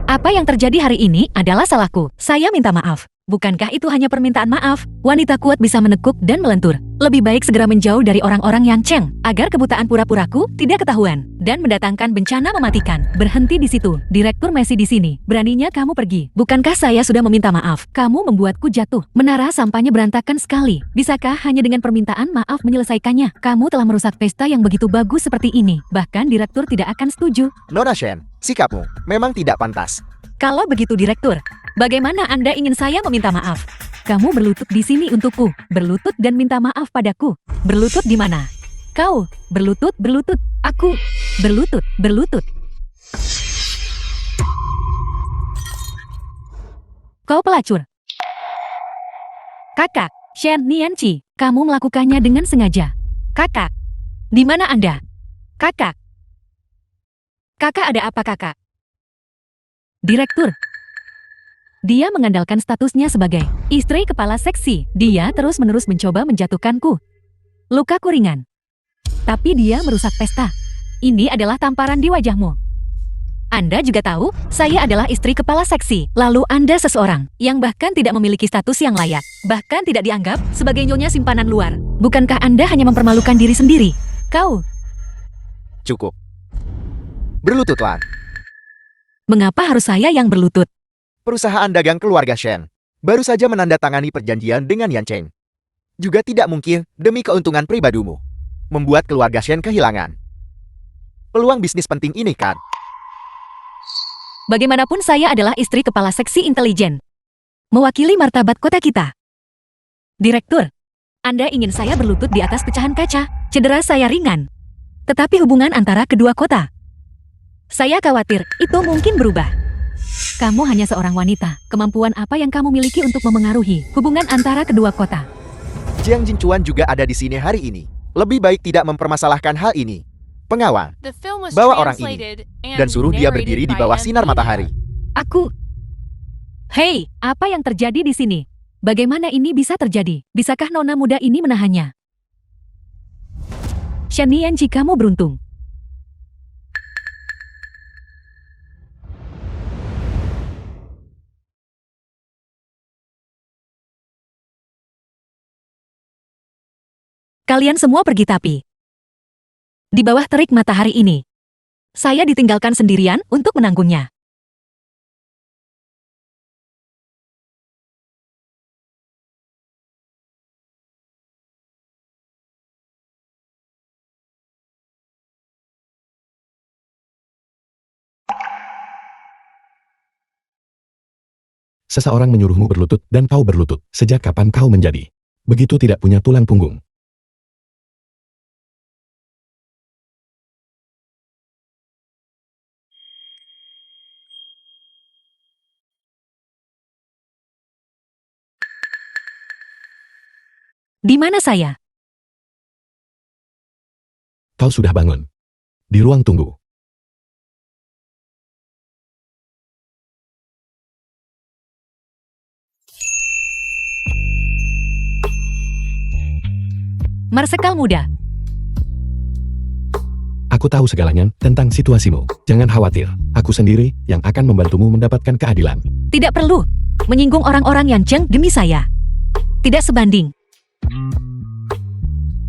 Apa yang terjadi hari ini adalah salahku. Saya minta maaf. Bukankah itu hanya permintaan maaf? Wanita kuat bisa menekuk dan melentur. Lebih baik segera menjauh dari orang-orang Yang Cheng, agar kebutaan pura-puraku tidak ketahuan dan mendatangkan bencana mematikan. Berhenti di situ. Direktur masih di sini. Beraninya kamu pergi. Bukankah saya sudah meminta maaf? Kamu membuatku jatuh. Menara sampahnya berantakan sekali. Bisakah hanya dengan permintaan maaf menyelesaikannya? Kamu telah merusak pesta yang begitu bagus seperti ini. Bahkan direktur tidak akan setuju. Nona Shen, sikapmu memang tidak pantas. Kalau begitu direktur, bagaimana Anda ingin saya meminta maaf? Kamu berlutut di sini untukku, berlutut dan minta maaf padaku. Berlutut di mana? Kau, berlutut, aku, berlutut. Kau pelacur. Kakak, Shannianchi, kamu melakukannya dengan sengaja. Kakak, di mana Anda? Kakak. Kakak ada apa kakak? Direktur. Dia mengandalkan statusnya sebagai istri kepala seksi. Dia terus-menerus mencoba menjatuhkanku. Lukaku ringan. Tapi dia merusak pesta. Ini adalah tamparan di wajahmu. Anda juga tahu, saya adalah istri kepala seksi. Lalu Anda seseorang yang bahkan tidak memiliki status yang layak. Bahkan tidak dianggap sebagai nyonya simpanan luar. Bukankah Anda hanya mempermalukan diri sendiri? Kau. Cukup. Berlututlah. Mengapa harus saya yang berlutut? Perusahaan dagang keluarga Shen baru saja menandatangani perjanjian dengan Yan Cheng. Juga tidak mungkin demi keuntungan pribadimu membuat keluarga Shen kehilangan peluang bisnis penting ini kan? Bagaimanapun saya adalah istri kepala seksi intelijen. Mewakili martabat kota kita. Direktur, Anda ingin saya berlutut di atas pecahan kaca, cedera saya ringan. Tetapi hubungan antara kedua kota, saya khawatir itu mungkin berubah. Kamu hanya seorang wanita. Kemampuan apa yang kamu miliki untuk memengaruhi hubungan antara kedua kota? Jiang Jingchuan juga ada di sini hari ini. Lebih baik tidak mempermasalahkan hal ini. Pengawal, The film was bawa orang ini translated and dan suruh dia narrated berdiri di by bawah sinar MV. matahari. Aku. Hei, apa yang terjadi di sini? Bagaimana ini bisa terjadi? Bisakah nona muda ini menahannya? Shannianchi, kamu beruntung. Kalian semua pergi tapi di bawah terik matahari ini, saya ditinggalkan sendirian untuk menanggungnya. Seseorang menyuruhmu berlutut dan kau berlutut. Sejak kapan kau menjadi begitu tidak punya tulang punggung? Di mana saya? Kau sudah bangun. Di ruang tunggu. Marsekal muda. Aku tahu segalanya tentang situasimu. Jangan khawatir, aku sendiri yang akan membantumu mendapatkan keadilan. Tidak perlu menyinggung orang-orang yang Cheng demi saya. Tidak sebanding.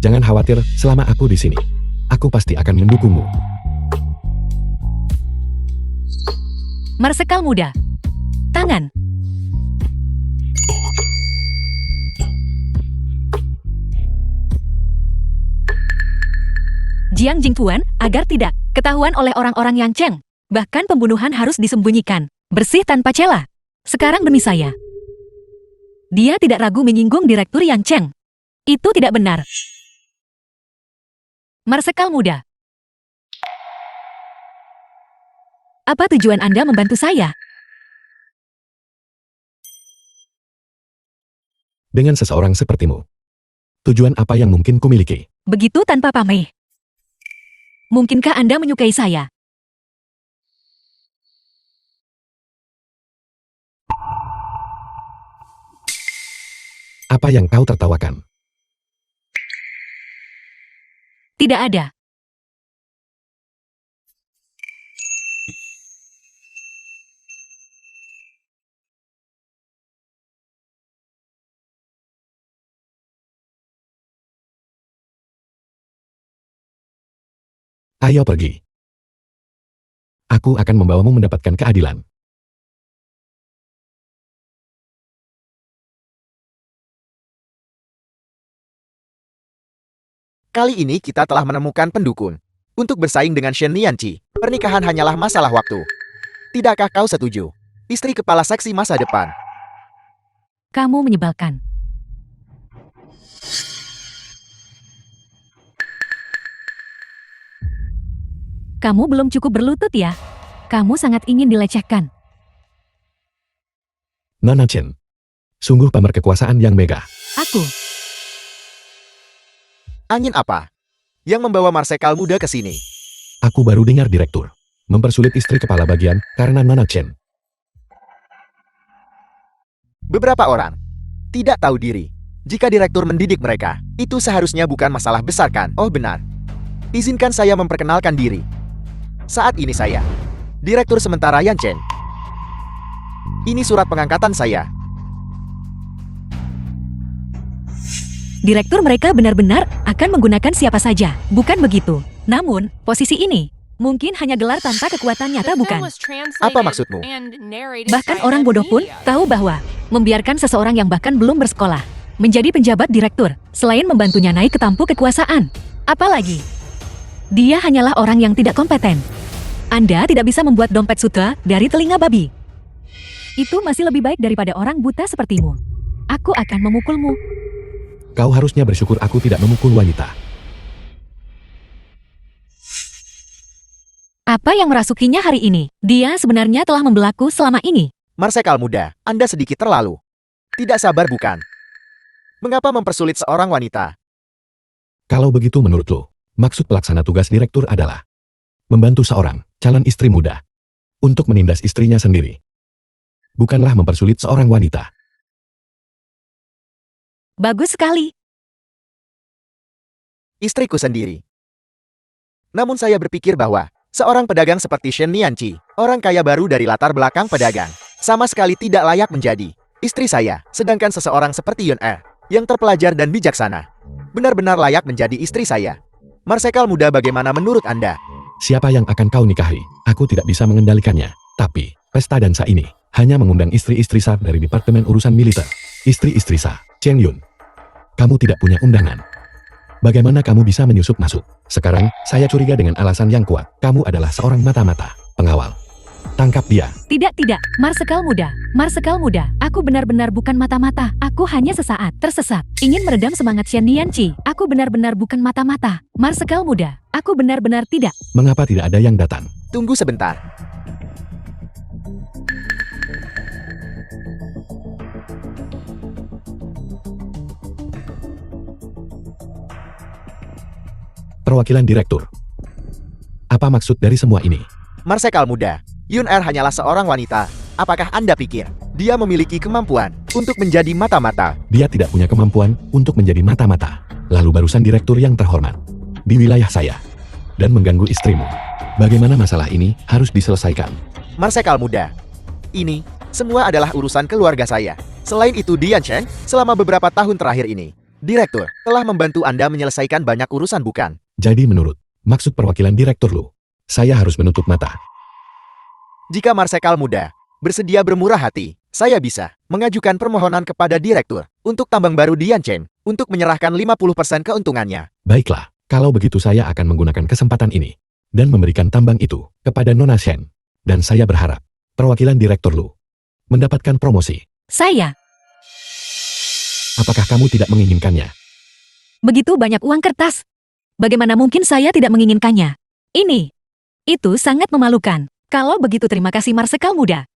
Jangan khawatir, selama aku di sini, aku pasti akan mendukungmu. Marsekal muda. Tangan. Jiang Jingfuan, agar tidak ketahuan oleh orang-orang yang Cheng. Bahkan pembunuhan harus disembunyikan. Bersih tanpa cela. Sekarang demi saya. Dia tidak ragu menyinggung Direktur Yang Cheng. Itu tidak benar. Marsekal muda. Apa tujuan Anda membantu saya? Dengan seseorang sepertimu, tujuan apa yang mungkin kumiliki? Begitu tanpa pamrih. Mungkinkah Anda menyukai saya? Apa yang kau tertawakan? Tidak ada. Ayo pergi. Aku akan membawamu mendapatkan keadilan. Kali ini kita telah menemukan pendukun. Untuk bersaing dengan Shen Lianqi, pernikahan hanyalah masalah waktu. Tidakkah kau setuju? Istri kepala seksi masa depan. Kamu menyebalkan. Kamu belum cukup berlutut ya? Kamu sangat ingin dilecehkan. Nona Chen. Sungguh pamer kekuasaan yang megah. Aku. Angin apa yang membawa Marsekal muda ke sini? Aku baru dengar direktur mempersulit istri kepala bagian karena Nona Chen. Beberapa orang tidak tahu diri. Jika direktur mendidik mereka, itu seharusnya bukan masalah besar kan? Oh benar. Izinkan saya memperkenalkan diri. Saat ini saya Direktur Sementara Yan Chen. Ini surat pengangkatan saya. Direktur mereka benar-benar akan menggunakan siapa saja, bukan begitu? Namun, posisi ini mungkin hanya gelar tanpa kekuatan nyata, bukan? Apa maksudmu? Bahkan orang bodoh pun tahu bahwa membiarkan seseorang yang bahkan belum bersekolah menjadi penjabat direktur, selain membantunya naik ke tampuk kekuasaan. Apalagi, dia hanyalah orang yang tidak kompeten. Anda tidak bisa membuat dompet sutra dari telinga babi. Itu masih lebih baik daripada orang buta sepertimu. Aku akan memukulmu. Kau harusnya bersyukur aku tidak memukul wanita. Apa yang merasukinya hari ini? Dia sebenarnya telah membelaku selama ini. Marsekal muda, Anda sedikit terlalu tidak sabar bukan? Mengapa mempersulit seorang wanita? Kalau begitu menurut lo, maksud pelaksana tugas direktur adalah membantu seorang calon istri muda untuk menindas istrinya sendiri. Bukanlah mempersulit seorang wanita. Bagus sekali. Istriku sendiri. Namun saya berpikir bahwa seorang pedagang seperti Shen Lianqi, orang kaya baru dari latar belakang pedagang, sama sekali tidak layak menjadi istri saya. Sedangkan seseorang seperti Yun Er, yang terpelajar dan bijaksana, benar-benar layak menjadi istri saya. Marsekal muda, bagaimana menurut Anda? Siapa yang akan kau nikahi? Aku tidak bisa mengendalikannya. Tapi, pesta dansa ini hanya mengundang istri-istri sah dari Departemen Urusan Militer. Istri-istri sah, Cheng Yun. Kamu tidak punya undangan. Bagaimana kamu bisa menyusup masuk? Sekarang, saya curiga dengan alasan yang kuat. Kamu adalah seorang mata-mata pengawal. Tangkap dia. Tidak, Marsekal muda, aku benar-benar bukan mata-mata, aku hanya sesaat tersesat, ingin meredam semangat Shen Nianqi, aku benar-benar bukan mata-mata, Marsekal muda, aku benar-benar tidak. Mengapa tidak ada yang datang? Tunggu sebentar. Perwakilan direktur. Apa maksud dari semua ini? Marsekal muda, Yun Er hanyalah seorang wanita. Apakah Anda pikir dia memiliki kemampuan untuk menjadi mata-mata? Dia tidak punya kemampuan untuk menjadi mata-mata. Lalu barusan direktur yang terhormat di wilayah saya dan mengganggu istrimu. Bagaimana masalah ini harus diselesaikan? Marsekal muda, ini semua adalah urusan keluarga saya. Selain itu Dian Chen, selama beberapa tahun terakhir ini, direktur telah membantu Anda menyelesaikan banyak urusan bukan? Jadi menurut maksud perwakilan direktur lu, saya harus menutup mata. Jika Marsekal muda bersedia bermurah hati, saya bisa mengajukan permohonan kepada direktur untuk tambang baru Dian Chen untuk menyerahkan 50% keuntungannya. Baiklah, kalau begitu saya akan menggunakan kesempatan ini dan memberikan tambang itu kepada Nona Shen. Dan saya berharap perwakilan direktur lu mendapatkan promosi. Saya, Apakah kamu tidak menginginkannya? begitu banyak uang kertas. Bagaimana mungkin saya tidak menginginkannya? Itu sangat memalukan. Kalau begitu terima kasih Marsekal muda.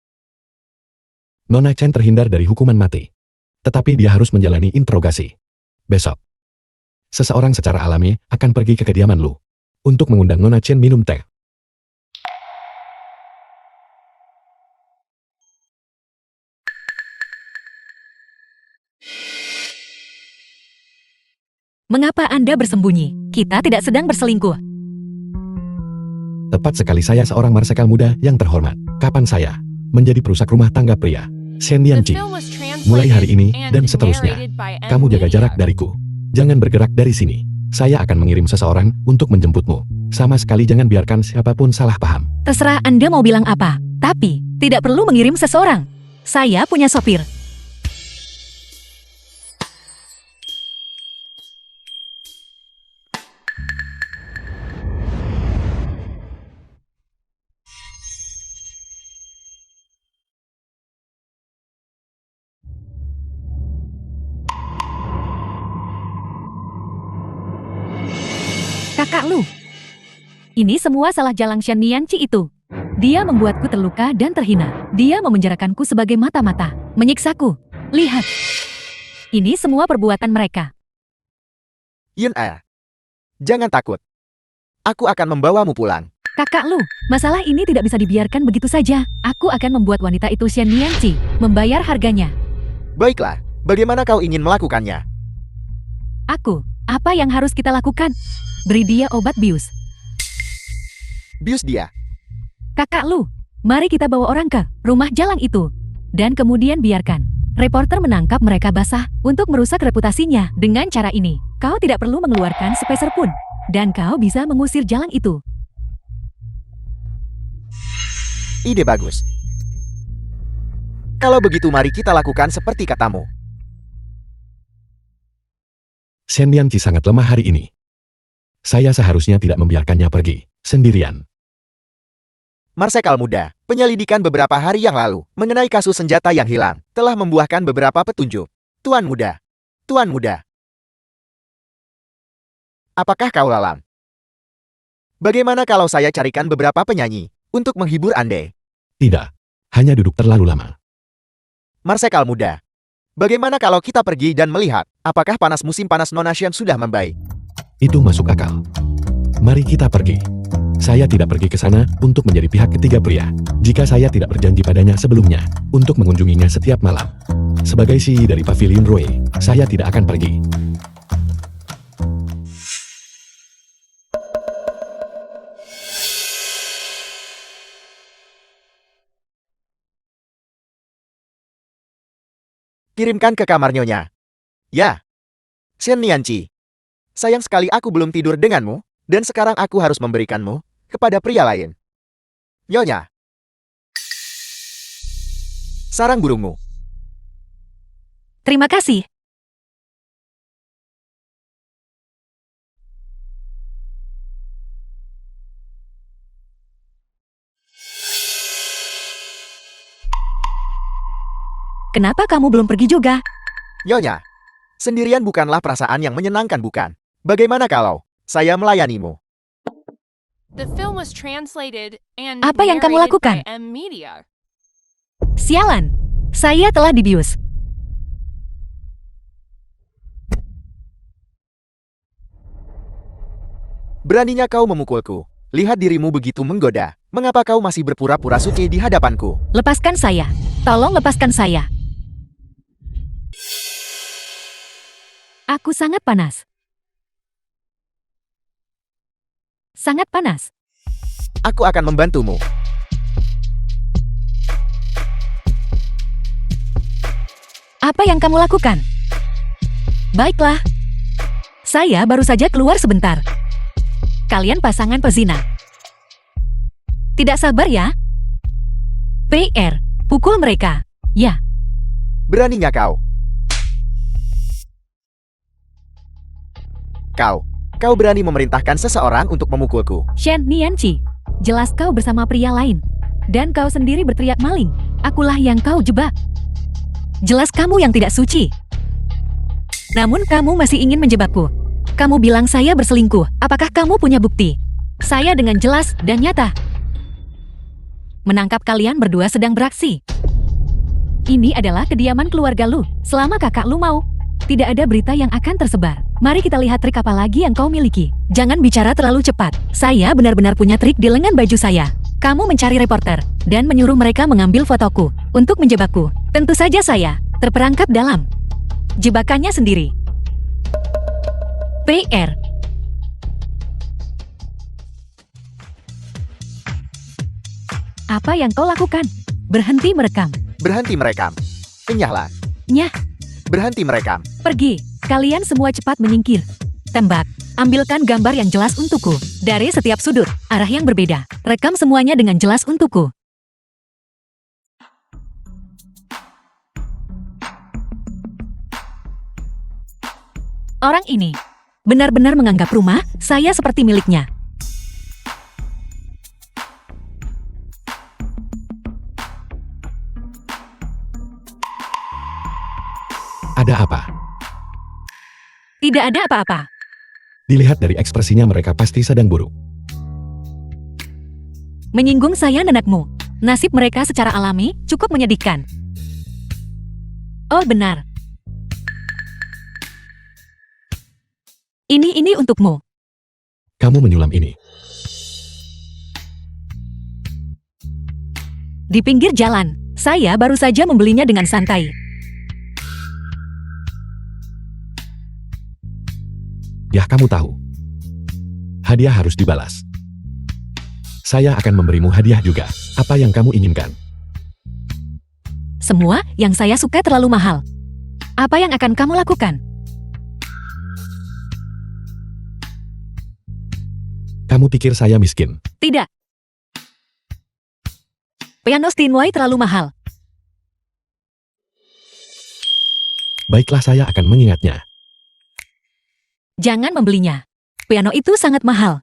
Nona Chen terhindar dari hukuman mati. Tetapi dia harus menjalani interogasi. Besok, seseorang secara alami akan pergi ke kediaman lu untuk mengundang Nona Chen minum teh. Mengapa Anda bersembunyi? Kita tidak sedang berselingkuh. Tepat sekali, saya seorang marsekal muda yang terhormat. Kapan saya menjadi perusak rumah tangga pria? Shen The Nianqi. film was Mulai hari ini translated dan and seterusnya, narrated by kamu jaga Media. jarak dariku. Jangan bergerak dari sini. Saya akan mengirim seseorang untuk menjemputmu. Sama sekali jangan biarkan siapapun salah paham. Terserah Anda mau bilang apa, tapi tidak perlu mengirim seseorang. Saya punya sopir. Kakak lu. Ini semua salah Jalang Shen Nianqi itu. Dia membuatku terluka dan terhina. Dia memenjarakanku sebagai mata-mata, menyiksaku. Lihat. Ini semua perbuatan mereka. Yun Er, jangan takut. Aku akan membawamu pulang. Kakak lu, masalah ini tidak bisa dibiarkan begitu saja. Aku akan membuat wanita itu Shen Nianqi membayar harganya. Baiklah, bagaimana kau ingin melakukannya? Aku, apa yang harus kita lakukan? Beri dia obat bius. Bius dia. Kakak lu, mari kita bawa orang ke rumah Jalang itu. Dan kemudian biarkan reporter menangkap mereka basah untuk merusak reputasinya. Dengan cara ini, kau tidak perlu mengeluarkan sepeser pun. Dan kau bisa mengusir Jalang itu. Ide bagus. Kalau begitu mari kita lakukan seperti katamu. Shen Nianqi sangat lemah hari ini. Saya seharusnya tidak membiarkannya pergi sendirian. Marsekal muda, penyelidikan beberapa hari yang lalu mengenai kasus senjata yang hilang telah membuahkan beberapa petunjuk. Tuan muda. Apakah kau lalam? Bagaimana kalau saya carikan beberapa penyanyi untuk menghibur Anda? Tidak, hanya duduk terlalu lama. Marsekal muda, bagaimana kalau kita pergi dan melihat apakah musim panas Nona Shen sudah membaik? Itu masuk akal. Mari kita pergi. Saya tidak pergi ke sana untuk menjadi pihak ketiga pria. Jika saya tidak berjanji padanya sebelumnya untuk mengunjunginya setiap malam. Sebagai CEO dari Pavilion Rui, saya tidak akan pergi. Kirimkan ke kamar Nyonya. Ya. Shen Nianqi. Sayang sekali aku belum tidur denganmu, dan sekarang aku harus memberikanmu kepada pria lain. Nyonya. Sarang burungmu. Terima kasih. kenapa kamu belum pergi juga? Nyonya, sendirian bukanlah perasaan yang menyenangkan bukan? Bagaimana kalau saya melayanimu? The film was translated and Apa yang kamu narrated lakukan? by M Media. Sialan, saya telah dibius. Beraninya kau memukulku. Lihat dirimu begitu menggoda. Mengapa kau masih berpura-pura suci di hadapanku? Lepaskan saya. Tolong lepaskan saya. Aku sangat panas. Sangat panas. Aku akan membantumu. Apa yang kamu lakukan? Baiklah. Saya baru saja keluar sebentar. Kalian pasangan pezina. Tidak sabar ya? PR, pukul mereka. Ya, Beraninya kau. Kau berani memerintahkan seseorang untuk memukulku. Shen Nianqi. Jelas kau bersama pria lain. Dan kau sendiri berteriak maling. Akulah yang kau jebak. Jelas kamu yang tidak suci. Namun kamu masih ingin menjebakku. Kamu bilang saya berselingkuh. Apakah kamu punya bukti? Saya dengan jelas dan nyata menangkap kalian berdua sedang beraksi. Ini adalah kediaman keluarga Lu. Selama kakak Lu mau, tidak ada berita yang akan tersebar. Mari kita lihat trik apa lagi yang kau miliki. Jangan bicara terlalu cepat. Saya benar-benar punya trik di lengan baju saya. Kamu mencari reporter dan menyuruh mereka mengambil fotoku untuk menjebakku. Tentu saja saya terperangkap dalam jebakannya sendiri. PR. Apa yang kau lakukan? Berhenti merekam. Berhenti merekam. Enyahlah. Nyah, Berhenti merekam. pergi. Kalian semua cepat menyingkir. Tembak. Ambilkan gambar yang jelas untukku. Dari setiap sudut, arah yang berbeda. Rekam semuanya dengan jelas untukku. Orang ini benar-benar menganggap rumah saya seperti miliknya. Ada apa? Tidak ada apa-apa. Dilihat dari ekspresinya mereka pasti sedang buruk. Menyinggung saya nenekmu. Nasib mereka secara alami cukup menyedihkan. Oh benar. Ini untukmu. Kamu menyulam ini. Di pinggir jalan. Saya baru saja membelinya dengan santai. Ya kamu tahu. Hadiah harus dibalas. Saya akan memberimu hadiah juga. Apa yang kamu inginkan? Semua yang saya suka terlalu mahal. Apa yang akan kamu lakukan? Kamu pikir saya miskin? Tidak. Piano Steinway terlalu mahal. Baiklah, saya akan mengingatnya. Jangan membelinya. Piano itu sangat mahal.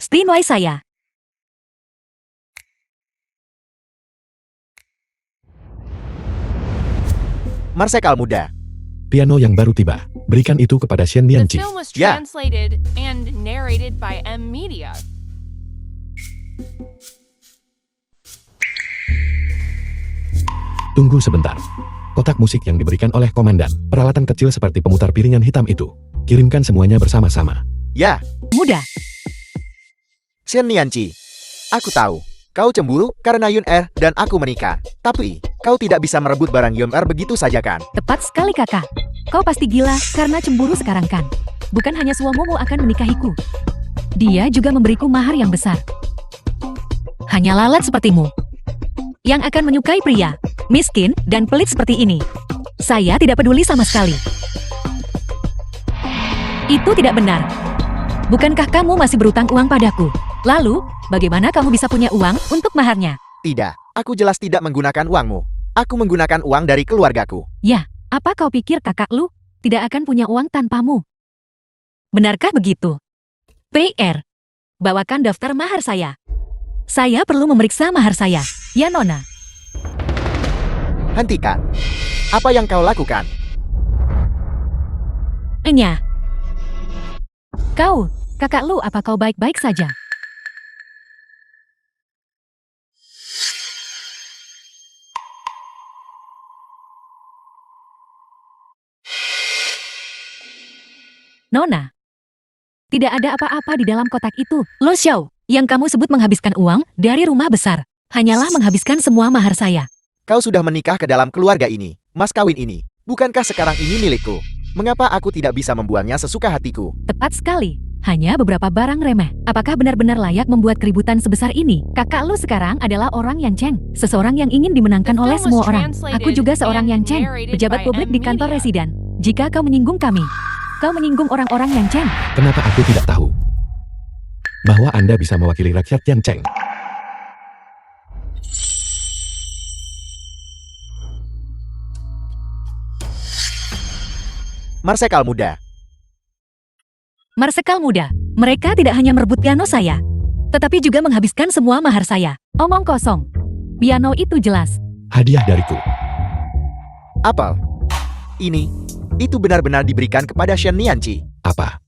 Steinway saya. Marsekal muda. Piano yang baru tiba. Berikan itu kepada Shen The Nianqi. film was Yeah. translated and narrated by M Media. Tunggu sebentar. Kotak musik yang diberikan oleh komandan. Peralatan kecil seperti pemutar piringan hitam itu. Kirimkan semuanya bersama-sama. Ya, Mudah. Shen Nianqi. Aku tahu. Kau cemburu karena Yun Er dan aku menikah. Tapi, kau tidak bisa merebut barang Yun Er begitu saja kan? Tepat sekali kakak. Kau pasti gila karena cemburu sekarang kan? Bukan hanya suamimu akan menikahiku. Dia juga memberiku mahar yang besar. Hanya lalat sepertimu yang akan menyukai pria miskin dan pelit seperti ini. Saya tidak peduli sama sekali. Itu tidak benar. Bukankah kamu masih berutang uang padaku? Lalu, bagaimana kamu bisa punya uang untuk maharnya? Tidak, aku jelas tidak menggunakan uangmu. Aku menggunakan uang dari keluargaku. Ya, apa kau pikir kakak lu tidak akan punya uang tanpamu? Benarkah begitu? PR. Bawakan daftar mahar saya. Saya perlu memeriksa mahar saya. Ya, Nona. Hentikan. Apa yang kau lakukan? Enya. Kau, kakak Lu, apa kau baik-baik saja? Nona. Tidak ada apa-apa di dalam kotak itu. Lo Xiao, yang kamu sebut menghabiskan uang dari rumah besar. Hanyalah menghabiskan semua mahar saya. Kau sudah menikah ke dalam keluarga ini. Mas kawin ini. Bukankah sekarang ini milikku? Mengapa aku tidak bisa membuangnya sesuka hatiku? Tepat sekali. Hanya beberapa barang remeh. Apakah benar-benar layak membuat keributan sebesar ini? Kakak lu sekarang adalah orang yang Cheng. Seseorang yang ingin dimenangkan The oleh film semua was orang. Aku juga translated seorang and yang Cheng. narrated Pejabat by publik di kantor M-Media. residen. Jika kau menyinggung kami, kau menyinggung orang-orang yang Cheng. Kenapa aku tidak tahu bahwa Anda bisa mewakili rakyat yang Cheng? Marsekal muda. Marsekal muda, mereka tidak hanya merebut piano saya, tetapi juga menghabiskan semua mahar saya. Omong kosong. Piano itu jelas. Hadiah dariku. Apel. Ini. Itu benar-benar diberikan kepada Shen Nianqi. Apa?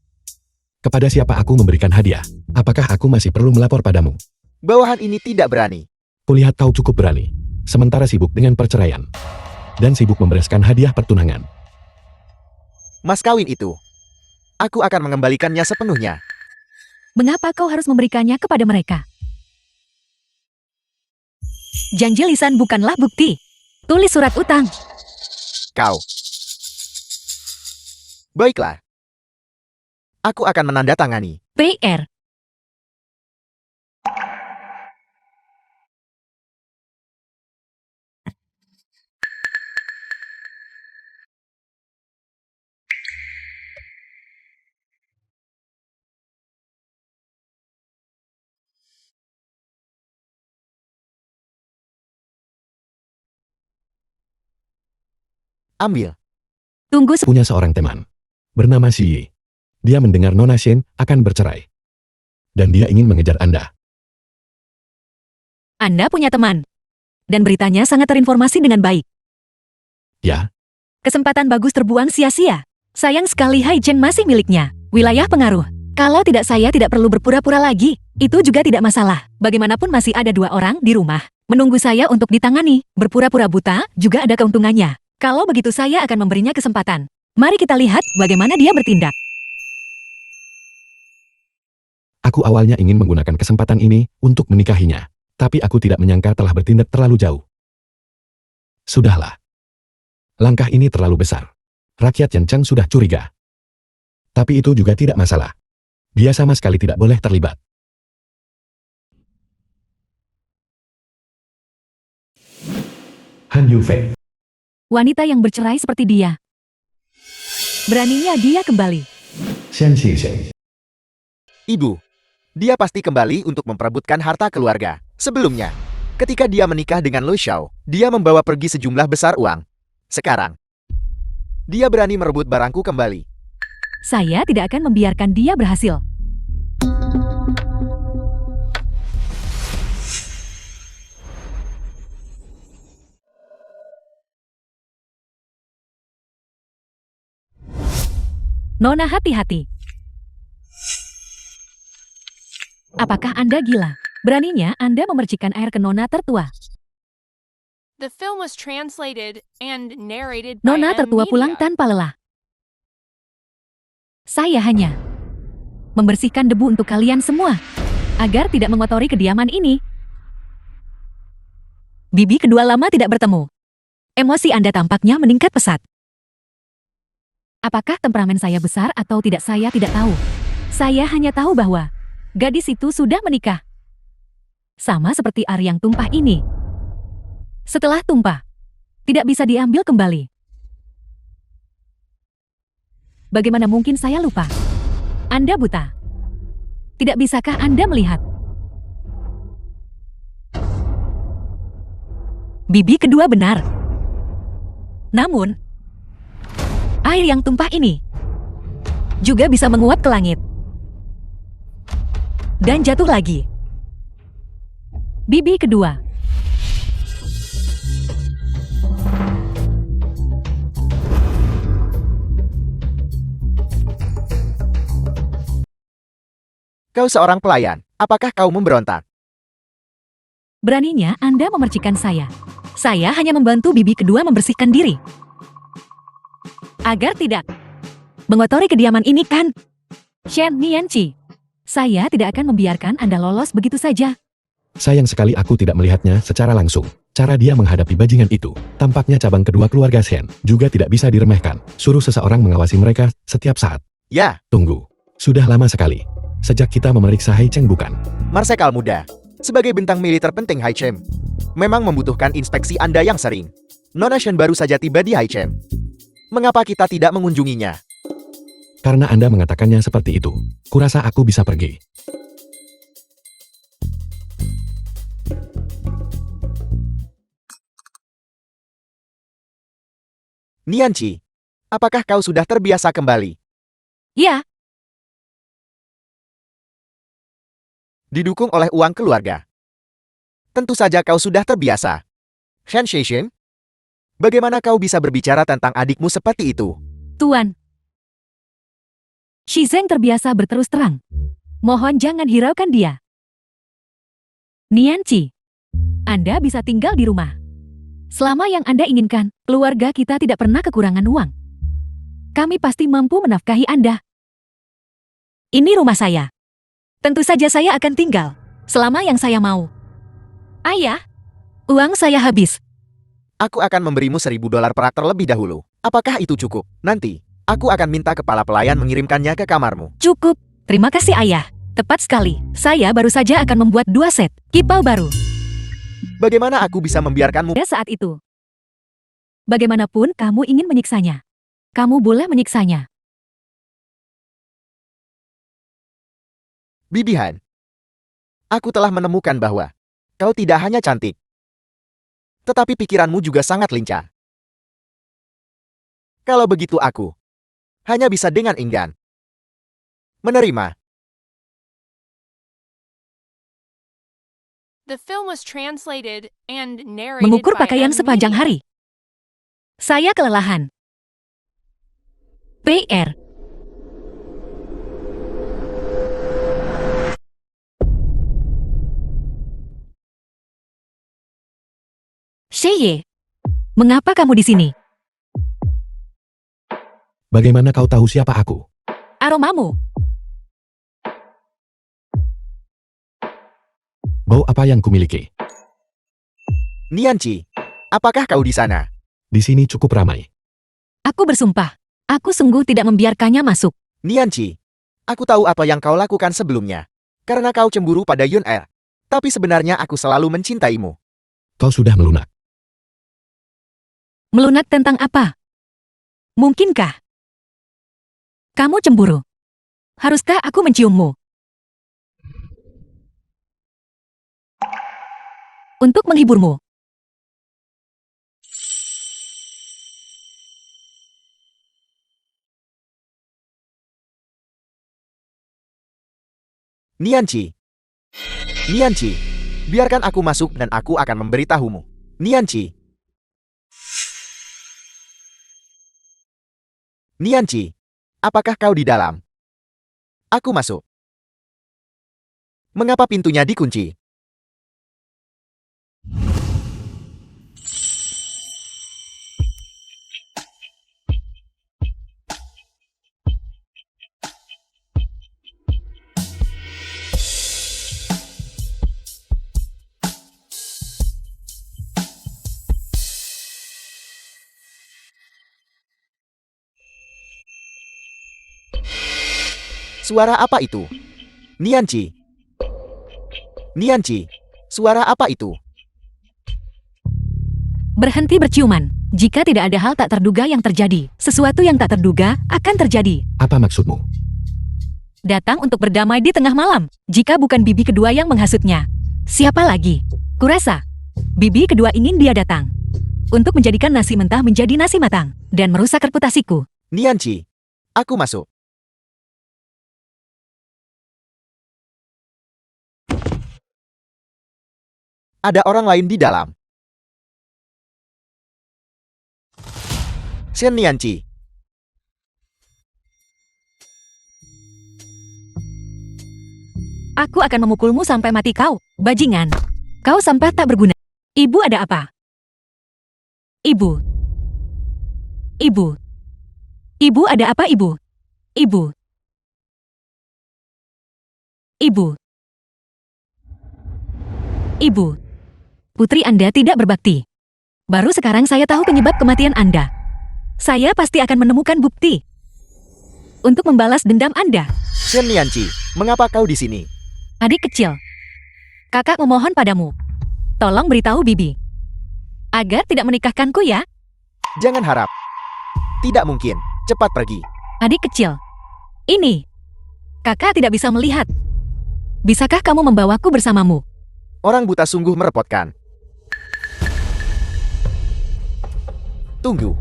Kepada siapa aku memberikan hadiah? Apakah aku masih perlu melapor padamu? Bawahan ini tidak berani. Kulihat kau cukup berani. Sementara sibuk dengan perceraian. Dan sibuk membereskan hadiah pertunangan. Mas kawin itu. Aku akan mengembalikannya sepenuhnya. Mengapa kau harus memberikannya kepada mereka? Janji lisan bukanlah bukti. Tulis surat utang. Kau. Baiklah. Aku akan menandatangani. PR. Ambil. Tunggu Punya seorang teman. Bernama Si Yi. Dia mendengar Nona Shen akan bercerai. Dan dia ingin mengejar Anda. Anda punya teman. Dan beritanya sangat terinformasi dengan baik. Ya, Kesempatan bagus terbuang sia-sia. Sayang sekali Hai Cheng masih miliknya. Wilayah pengaruh. Kalau tidak saya tidak perlu berpura-pura lagi. Itu juga tidak masalah. Bagaimanapun masih ada 2 orang di rumah. Menunggu saya untuk ditangani. Berpura-pura buta juga ada keuntungannya. Kalau begitu saya akan memberinya kesempatan. Mari kita lihat bagaimana dia bertindak. aku awalnya ingin menggunakan kesempatan ini untuk menikahinya. Tapi aku tidak menyangka telah bertindak terlalu jauh. Sudahlah. Langkah ini terlalu besar. Rakyat Yanchang sudah curiga. Tapi itu juga tidak masalah. Dia sama sekali tidak boleh terlibat. Han Yufei. Wanita yang bercerai seperti dia. Beraninya dia kembali. Xian Xixing. Ibu, dia pasti kembali untuk memperebutkan harta keluarga. Sebelumnya, ketika dia menikah dengan Lu Xiao, dia membawa pergi sejumlah besar uang. Sekarang, dia berani merebut barangku kembali. Saya tidak akan membiarkan dia berhasil. Nona, hati-hati. Apakah Anda gila? Beraninya Anda memercikan air ke Nona tertua. The film was translated and narrated by Nona tertua pulang M-Media. tanpa lelah. Saya hanya membersihkan debu untuk kalian semua, agar tidak mengotori kediaman ini. Bibi kedua lama tidak bertemu. Emosi Anda tampaknya meningkat pesat. Apakah temperamen saya besar atau tidak saya tidak tahu. Saya hanya tahu bahwa gadis itu sudah menikah. Sama seperti air yang tumpah ini. Setelah tumpah, tidak bisa diambil kembali. Bagaimana mungkin saya lupa? Anda buta. Tidak bisakah Anda melihat? Bibi kedua benar. Namun, air yang tumpah ini juga bisa menguap ke langit. Dan jatuh lagi. Bibi kedua. Kau seorang pelayan, apakah kau memberontak? Beraninya Anda memercikan saya. Saya hanya membantu bibi kedua membersihkan diri. Agar tidak mengotori kediaman ini kan? Shen Nianqi, saya tidak akan membiarkan Anda lolos begitu saja. Sayang sekali aku tidak melihatnya secara langsung. Cara dia menghadapi bajingan itu, tampaknya cabang kedua keluarga Shen juga tidak bisa diremehkan. Suruh seseorang mengawasi mereka setiap saat. Ya, Tunggu, sudah lama sekali. Sejak kita memeriksa Hai Cheng bukan? Marsekal muda. Sebagai bintang militer penting Haichem, memang membutuhkan inspeksi Anda yang sering. Nona Shen baru saja tiba di Haichem. Mengapa kita tidak mengunjunginya? Karena Anda mengatakannya seperti itu, kurasa aku bisa pergi. Nianqi, apakah kau sudah terbiasa kembali? Ya, Didukung oleh uang keluarga. Tentu saja kau sudah terbiasa. Shen Shixin, bagaimana kau bisa berbicara tentang adikmu seperti itu? Tuan. Shizeng terbiasa berterus terang. Mohon jangan hiraukan dia. Nianqi, Anda bisa tinggal di rumah. Selama yang Anda inginkan, keluarga kita tidak pernah kekurangan uang. Kami pasti mampu menafkahi Anda. Ini rumah saya. Tentu saja saya akan tinggal, selama yang saya mau. Ayah, uang saya habis. Aku akan memberimu $1.000 perak terlebih dahulu. Apakah itu cukup? Nanti, aku akan minta kepala pelayan mengirimkannya ke kamarmu. Cukup. Terima kasih ayah. Tepat sekali. Saya baru saja akan membuat 2 set kipau baru. Bagaimana aku bisa membiarkanmu? Pada saat itu, bagaimanapun kamu ingin menyiksanya, kamu boleh menyiksanya. Bibi Han, aku telah menemukan bahwa kau tidak hanya cantik, tetapi pikiranmu juga sangat lincah. Kalau begitu aku hanya bisa dengan enggan menerima. The film was translated and narrated Mengukur by pakaian sepanjang Media. hari. Saya kelelahan. PR. Sheye, mengapa kamu di sini? Bagaimana kau tahu siapa aku? Aromamu. Bau apa yang kumiliki? Nianqi, apakah kau di sana? Di sini cukup ramai. Aku bersumpah, aku sungguh tidak membiarkannya masuk. Nianqi, aku tahu apa yang kau lakukan sebelumnya. Karena kau cemburu pada Yun Er. Tapi sebenarnya aku selalu mencintaimu. Kau sudah melunak. Melunak tentang apa? Mungkinkah kamu cemburu? Haruskah aku menciummu? Untuk menghiburmu. Nianqi. Nianqi, biarkan aku masuk dan aku akan memberitahumu. Nianqi. Nianqi, apakah kau di dalam? Aku masuk. Mengapa pintunya dikunci? Suara apa itu? Nianqi. Nianqi, suara apa itu? Berhenti berciuman. Jika tidak ada hal tak terduga yang terjadi, sesuatu yang tak terduga akan terjadi. Apa maksudmu? Datang untuk berdamai di tengah malam. Jika bukan bibi kedua yang menghasutnya, siapa lagi? Kurasa, bibi kedua ingin dia datang untuk menjadikan nasi mentah menjadi nasi matang dan merusak reputasiku. Nianqi, aku masuk. Ada orang lain di dalam. Shen Nianqi. Aku akan memukulmu sampai mati kau, bajingan. Kau sampah tak berguna. Ibu ada apa? Ibu. Ibu. Ibu ada apa ibu? Ibu. Ibu. Ibu. Putri Anda tidak berbakti. Baru sekarang saya tahu penyebab kematian Anda. Saya pasti akan menemukan bukti untuk membalas dendam Anda. Shen Nianqi, mengapa kau di sini? Adik kecil, kakak memohon padamu. Tolong beritahu Bibi agar tidak menikahkanku ya. Jangan harap. Tidak mungkin. Cepat pergi. Adik kecil, ini kakak tidak bisa melihat. Bisakah kamu membawaku bersamamu? Orang buta sungguh merepotkan. Tunggu.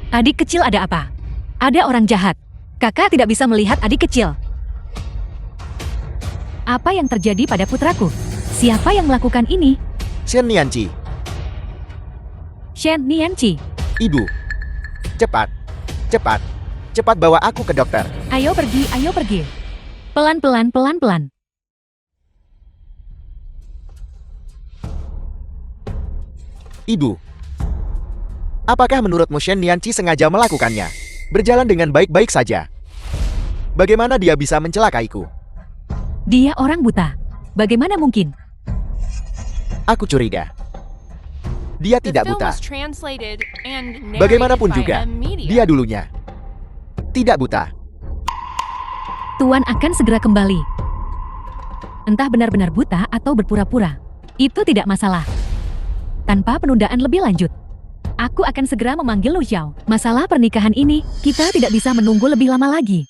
Adik kecil ada apa? Ada orang jahat. Kakak tidak bisa melihat adik kecil. Apa yang terjadi pada putraku? Siapa yang melakukan ini? Shen Nianqi. Shen Nianqi. Ibu. Cepat. Cepat. Cepat bawa aku ke dokter. Ayo pergi, ayo pergi. Pelan-pelan, pelan-pelan. Ibu. Apakah menurutmu Shen Nianqi sengaja melakukannya? Berjalan dengan baik-baik saja. Bagaimana dia bisa mencelakaiku? Dia orang buta. Bagaimana mungkin? Aku curiga. Dia The tidak film buta. was translated and narrated Bagaimanapun by juga, M-Media. dia dulunya tidak buta. Tuan akan segera kembali. Entah benar-benar buta atau berpura-pura. Itu tidak masalah. Tanpa penundaan lebih lanjut. Aku akan segera memanggil Lu Xiao. Masalah pernikahan ini, kita tidak bisa menunggu lebih lama lagi.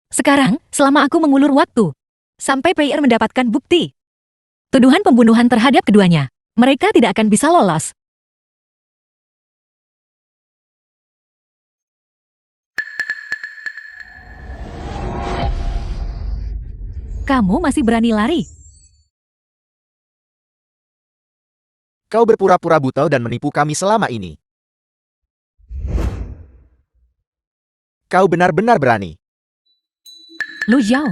Sekarang, selama aku mengulur waktu, sampai player mendapatkan bukti tuduhan pembunuhan terhadap keduanya, mereka tidak akan bisa lolos. Kamu masih berani lari? Kau berpura-pura buta dan menipu kami selama ini. Kau benar-benar berani. Lu Xiao.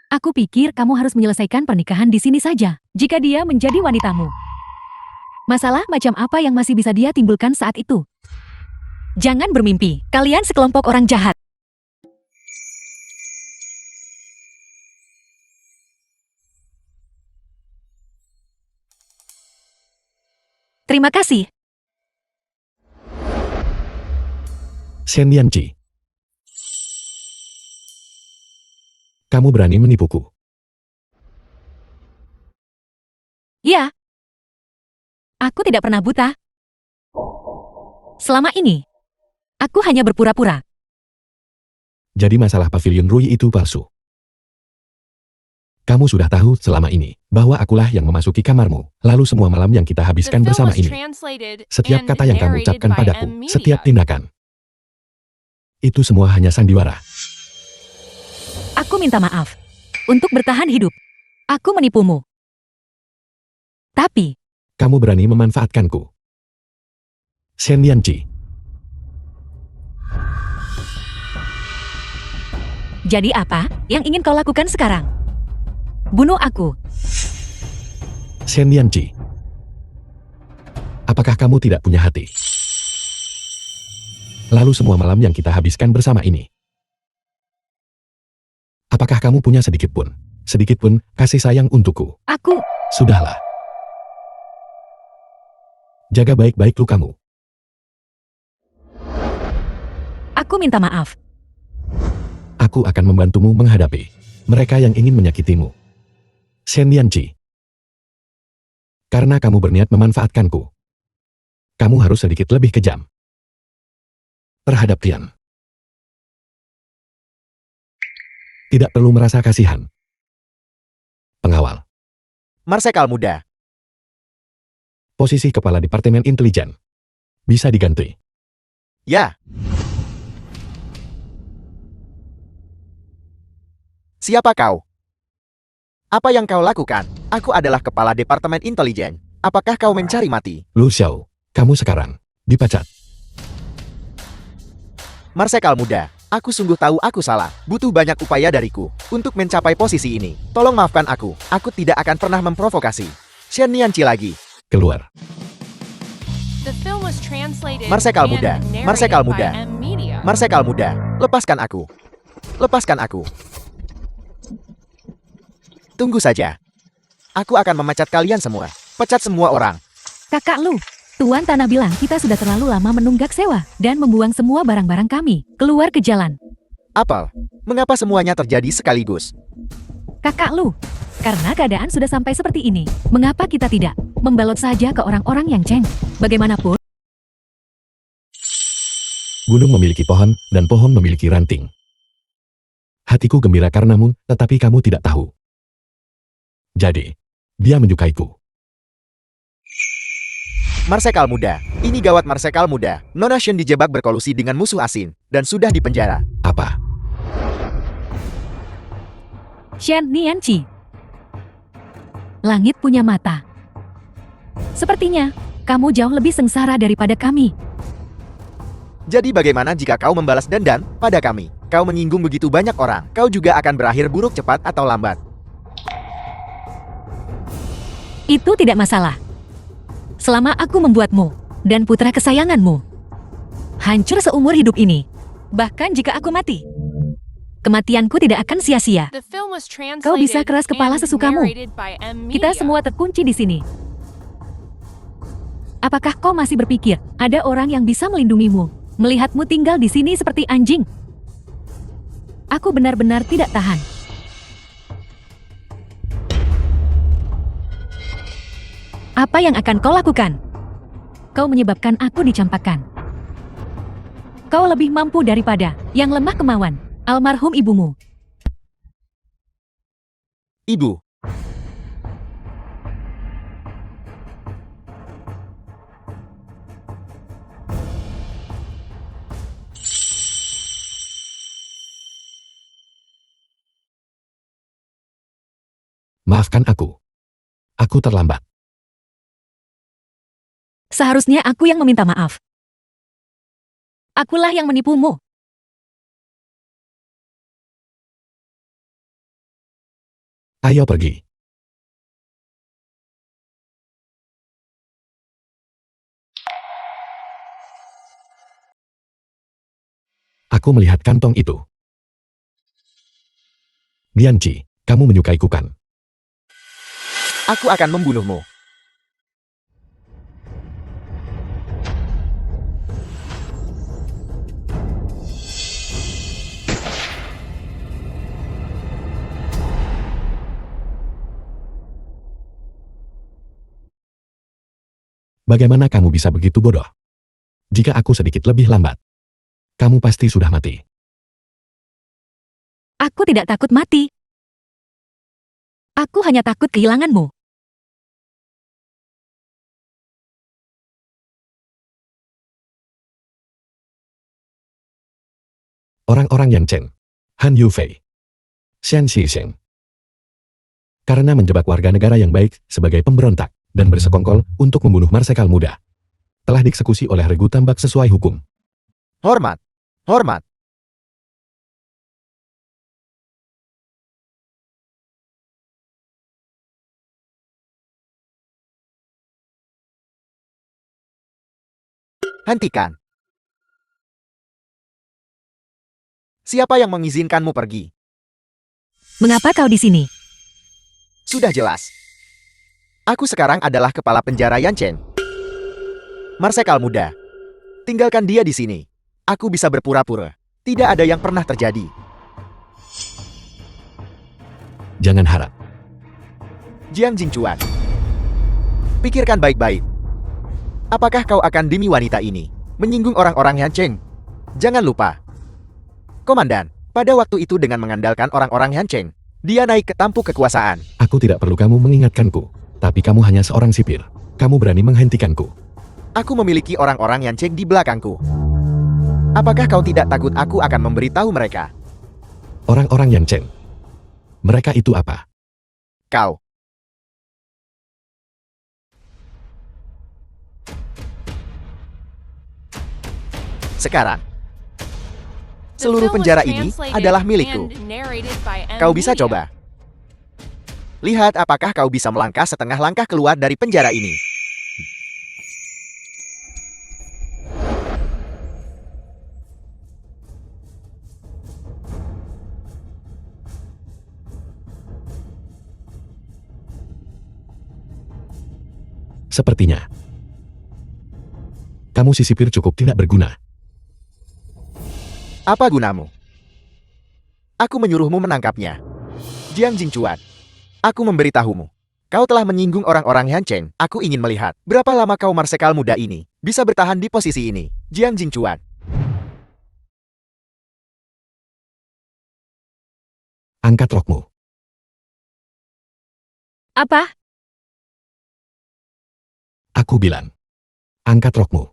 Aku pikir kamu harus menyelesaikan pernikahan di sini saja, jika dia menjadi wanitamu. Masalah macam apa yang masih bisa dia timbulkan saat itu? Jangan bermimpi, kalian sekelompok orang jahat. Terima kasih. Shen Nianqi. Kamu berani menipuku. Ya. Aku tidak pernah buta. Selama ini, aku hanya berpura-pura. Jadi masalah pavilion Rui itu palsu. Kamu sudah tahu selama ini bahwa akulah yang memasuki kamarmu, lalu semua malam yang kita The habiskan film bersama was ini. translated Setiap and kata yang kamu narrated ucapkan by padaku, M-Media. setiap tindakan. Itu semua hanya sandiwara. Aku minta maaf. Untuk bertahan hidup, aku menipumu. Tapi, Kamu berani memanfaatkanku. Shen Nianqi. jadi apa yang ingin kau lakukan sekarang? Bunuh aku. Shen Nianqi. Apakah kamu tidak punya hati? Lalu semua malam yang kita habiskan bersama ini. Apakah kamu punya sedikit pun kasih sayang untukku? Aku, Sudahlah. Jaga baik-baik lukamu. aku minta maaf. Aku akan membantumu menghadapi mereka yang ingin menyakitimu. Shen Nianqi. Karena kamu berniat memanfaatkanku, kamu harus sedikit lebih kejam terhadap Tian. Tidak perlu merasa kasihan. Pengawal. Marsekal muda. Posisi Kepala Departemen Intelijen bisa diganti. Ya. Siapa kau? Apa yang kau lakukan? Aku adalah kepala Departemen Intelijen. Apakah kau mencari mati? Lu Xiao, kamu sekarang dipecat. Marsekal muda, aku sungguh tahu aku salah. Butuh banyak upaya dariku untuk mencapai posisi ini. Tolong maafkan aku. Aku tidak akan pernah memprovokasi. Shen Nianqi lagi. Keluar. The film was translated Marsekal and muda, narrated Marsekal by muda. M Media. Marsekal muda, lepaskan aku. Lepaskan aku. Tunggu saja. Aku akan memecat kalian semua. Pecat semua orang. Kakak Lu, Tuan Tanah bilang kita sudah terlalu lama menunggak sewa dan membuang semua barang-barang kami keluar ke jalan. Apel, mengapa semuanya terjadi sekaligus? Kakak Lu, karena keadaan sudah sampai seperti ini, mengapa kita tidak membalot saja ke orang-orang yang Cheng? Bagaimanapun, Gunung memiliki pohon, dan pohon memiliki ranting. Hatiku gembira karenamu, tetapi kamu tidak tahu. Jadi, dia menyukaiku. Marsekal muda, ini gawat Marsekal muda. Nona Shen dijebak berkolusi dengan musuh asing dan sudah dipenjara. Apa? Shen Nianqi. Langit punya mata. Sepertinya, kamu jauh lebih sengsara daripada kami. Jadi bagaimana jika kau membalas dendam pada kami? Kau menyinggung begitu banyak orang. Kau juga akan berakhir buruk cepat atau lambat. Itu tidak masalah. Selama aku membuatmu dan putra kesayanganmu hancur seumur hidup ini, bahkan jika aku mati, kematianku tidak akan sia-sia. The film was translated Kau bisa keras kepala and sesukamu. narrated by M Media. Kita semua terkunci di sini. Apakah kau masih berpikir ada orang yang bisa melindungimu, melihatmu tinggal di sini seperti anjing? Aku benar-benar tidak tahan. Apa yang akan kau lakukan? Kau menyebabkan aku dicampakkan. Kau lebih mampu daripada yang lemah kemauan, almarhum ibumu. Ibu, Maafkan aku. Aku terlambat. Seharusnya aku yang meminta maaf. Akulah yang menipumu. Ayo pergi. Aku melihat kantong itu. Nianqi, kamu menyukaiku kan? aku akan membunuhmu. Bagaimana kamu bisa begitu bodoh? Jika aku sedikit lebih lambat, kamu pasti sudah mati. Aku tidak takut mati. Aku hanya takut kehilanganmu. Orang-orang yang Chen, Han Yufei, Xian Xisheng. Karena menjebak warga negara yang baik sebagai pemberontak dan bersekongkol untuk membunuh Marsekal muda, telah dieksekusi oleh regu tambak sesuai hukum. Hormat, hormat. Hentikan. Siapa yang mengizinkanmu pergi? Mengapa kau di sini? Sudah jelas. Aku sekarang adalah kepala penjara Yanchen. Marsekal muda, tinggalkan dia di sini. Aku bisa berpura-pura. Tidak ada yang pernah terjadi. Jangan harap. Jiang Jingchuan, pikirkan baik-baik. Apakah kau akan demi wanita ini menyinggung orang-orang Yancheng? Jangan lupa. Komandan, pada waktu itu dengan mengandalkan orang-orang Yancheng, dia naik ke tampuk kekuasaan. Aku tidak perlu kamu mengingatkanku, tapi kamu hanya seorang sipir. Kamu berani menghentikanku. Aku memiliki orang-orang Yancheng di belakangku. Apakah kau tidak takut aku akan memberitahu mereka? Orang-orang Yan Chen. Mereka itu apa? Kau. Sekarang, The seluruh film was penjara ini translated adalah milikku. and narrated by M. Kau bisa Media. coba. Lihat apakah kau bisa melangkah setengah langkah keluar dari penjara ini. Sepertinya. Kamu si sipir cukup tidak berguna. Apa gunamu? Aku menyuruhmu menangkapnya. Jiang Jingchuan. Aku memberitahumu. Kau telah menyinggung orang-orang Han Chen. Aku ingin melihat berapa lama kau marsekal muda ini bisa bertahan di posisi ini. Jiang Jingchuan. Angkat rokmu. Apa? Aku bilang. Angkat rokmu.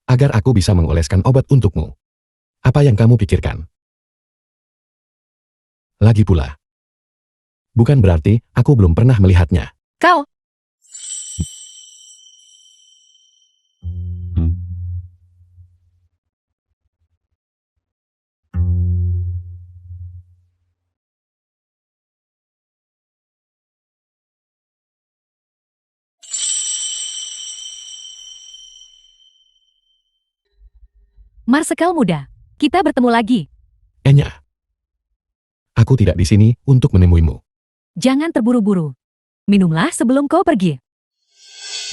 Agar aku bisa mengoleskan obat untukmu. Apa yang kamu pikirkan? Lagi pula. Bukan berarti aku belum pernah melihatnya. Kau? Marsekal muda, kita bertemu lagi. Enya. Aku tidak di sini untuk menemuimu. Jangan terburu-buru. Minumlah sebelum kau pergi.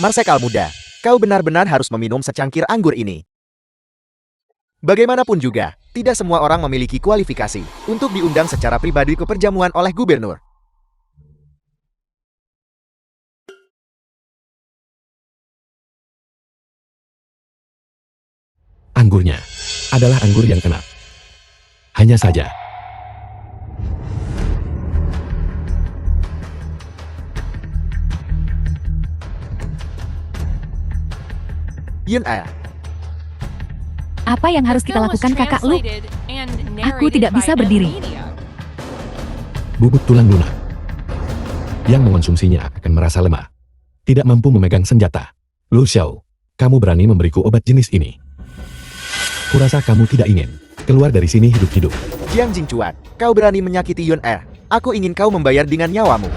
Marsekal muda, kau benar-benar harus meminum secangkir anggur ini. Bagaimanapun juga, tidak semua orang memiliki kualifikasi untuk diundang secara pribadi ke perjamuan oleh gubernur. Anggurnya adalah anggur yang enak. Hanya saja. Yun Ah, Apa yang harus kita Film was lakukan kakak Lu? translated and Aku narrated tidak by bisa M. berdiri. Media. Bubuk tulang lunak. Yang mengonsumsinya akan merasa lemah. Tidak mampu memegang senjata. Lu Xiao, kamu berani memberiku obat jenis ini? Kurasa kamu tidak ingin keluar dari sini hidup-hidup. Jiang Jingchuan, kau berani menyakiti Yun Ah. Aku ingin kau membayar dengan nyawamu.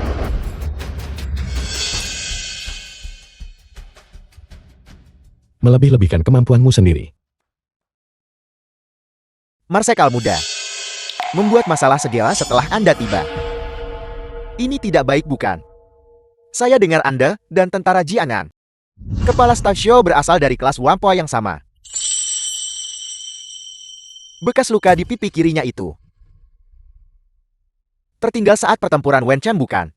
Melebih-lebihkan kemampuanmu sendiri. Marsekal muda. Membuat masalah segala setelah Anda tiba. Ini tidak baik bukan? Saya dengar Anda dan tentara Jianan. Kepala staf Xiao berasal dari kelas Wampo yang sama. Bekas luka di pipi kirinya itu tertinggal saat pertempuran Wenchen bukan?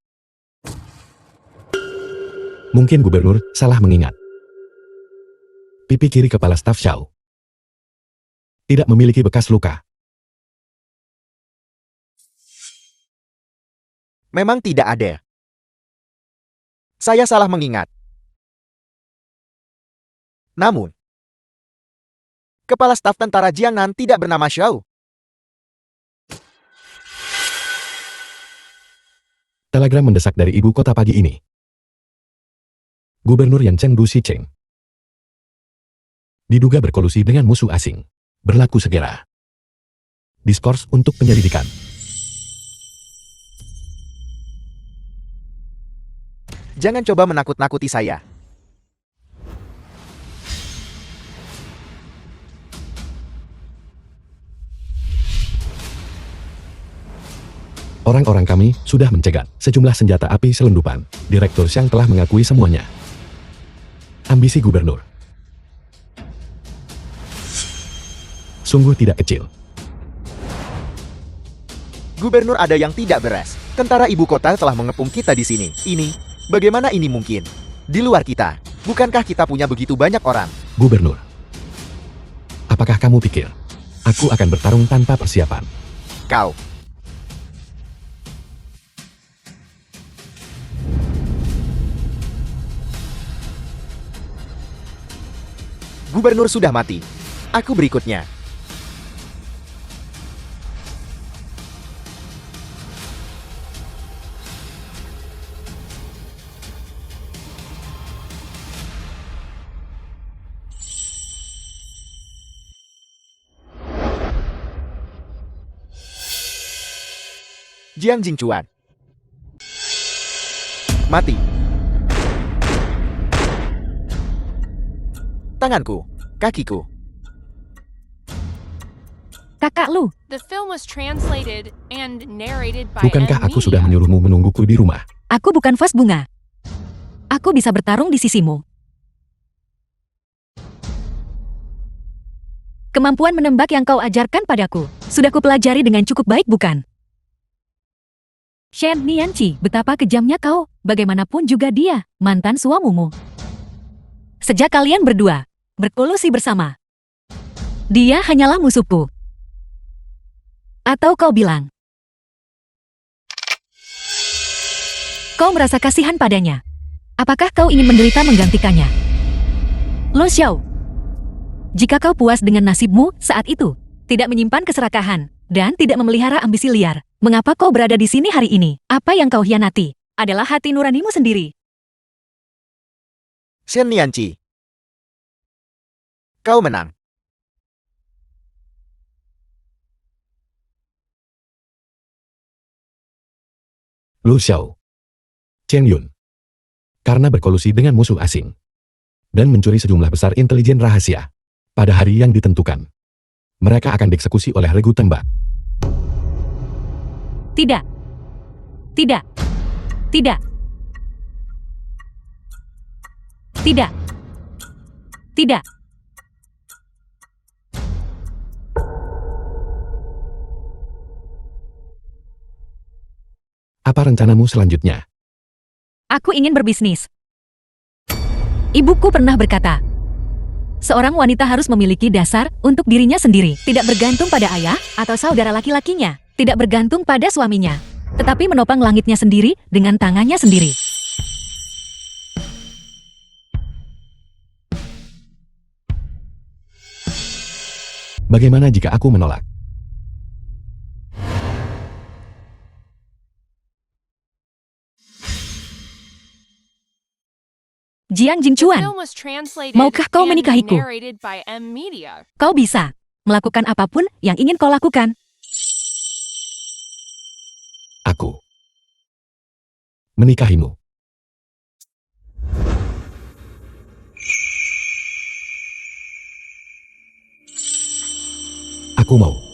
Mungkin gubernur salah mengingat. Pipi kiri kepala staf Xiao tidak memiliki bekas luka. Memang tidak ada. Saya salah mengingat. Namun, kepala staf tentara Jiangnan tidak bernama Xiao. Telegram mendesak dari ibu kota pagi ini. Gubernur Yan Cheng Du Cheng diduga berkolusi dengan musuh asing. Berlaku segera. Diskors untuk penyelidikan. Jangan coba menakut-nakuti saya. Orang-orang kami sudah mencegat sejumlah senjata api selundupan. Direktur Xiang telah mengakui semuanya. Ambisi gubernur sungguh tidak kecil. Gubernur ada yang tidak beres. Tentara ibu kota telah mengepung kita di sini. Bagaimana ini mungkin? Di luar kita, bukankah kita punya begitu banyak orang? Gubernur, apakah kamu pikir aku akan bertarung tanpa persiapan? Kau. Gubernur sudah mati. Aku berikutnya. Jiang Jingchuan. Mati. Tanganku, kakiku. Kakak Lu, The film was translated and narrated by Bukankah aku sudah M-Media. menyuruhmu menungguku di rumah? aku bukan vas bunga. Aku bisa bertarung di sisimu. Kemampuan menembak yang kau ajarkan padaku, sudah kupelajari dengan cukup baik bukan? Shen Nianqi, betapa kejamnya kau, bagaimanapun juga dia, mantan suamimu. Sejak kalian berdua berkolusi bersama, dia hanyalah musuhku. Atau kau bilang, kau merasa kasihan padanya. Apakah kau ingin menderita menggantikannya? Lo Xiao, jika kau puas dengan nasibmu saat itu, tidak menyimpan keserakahan, dan tidak memelihara ambisi liar, mengapa kau berada di sini hari ini? Apa yang kau hianati adalah hati nuranimu sendiri. Shen Nianqi. Kau menang. Lu Xiao. Chen Yun. Karena berkolusi dengan musuh asing. Dan mencuri sejumlah besar intelijen rahasia. Pada hari yang ditentukan. Mereka akan dieksekusi oleh regu tembak. Tidak. Tidak. Tidak. Tidak. Tidak. Apa rencanamu selanjutnya? Aku ingin berbisnis. Ibuku pernah berkata, seorang wanita harus memiliki dasar untuk dirinya sendiri, tidak bergantung pada ayah atau saudara laki-lakinya, tidak bergantung pada suaminya, tetapi menopang langitnya sendiri dengan tangannya sendiri. Bagaimana jika aku menolak? Jiang The Jingchuan, film was translated Maukah kau and menikahiku? narrated by M-Media. kau bisa melakukan apapun yang ingin kau lakukan. Aku menikahimu. Aku mau.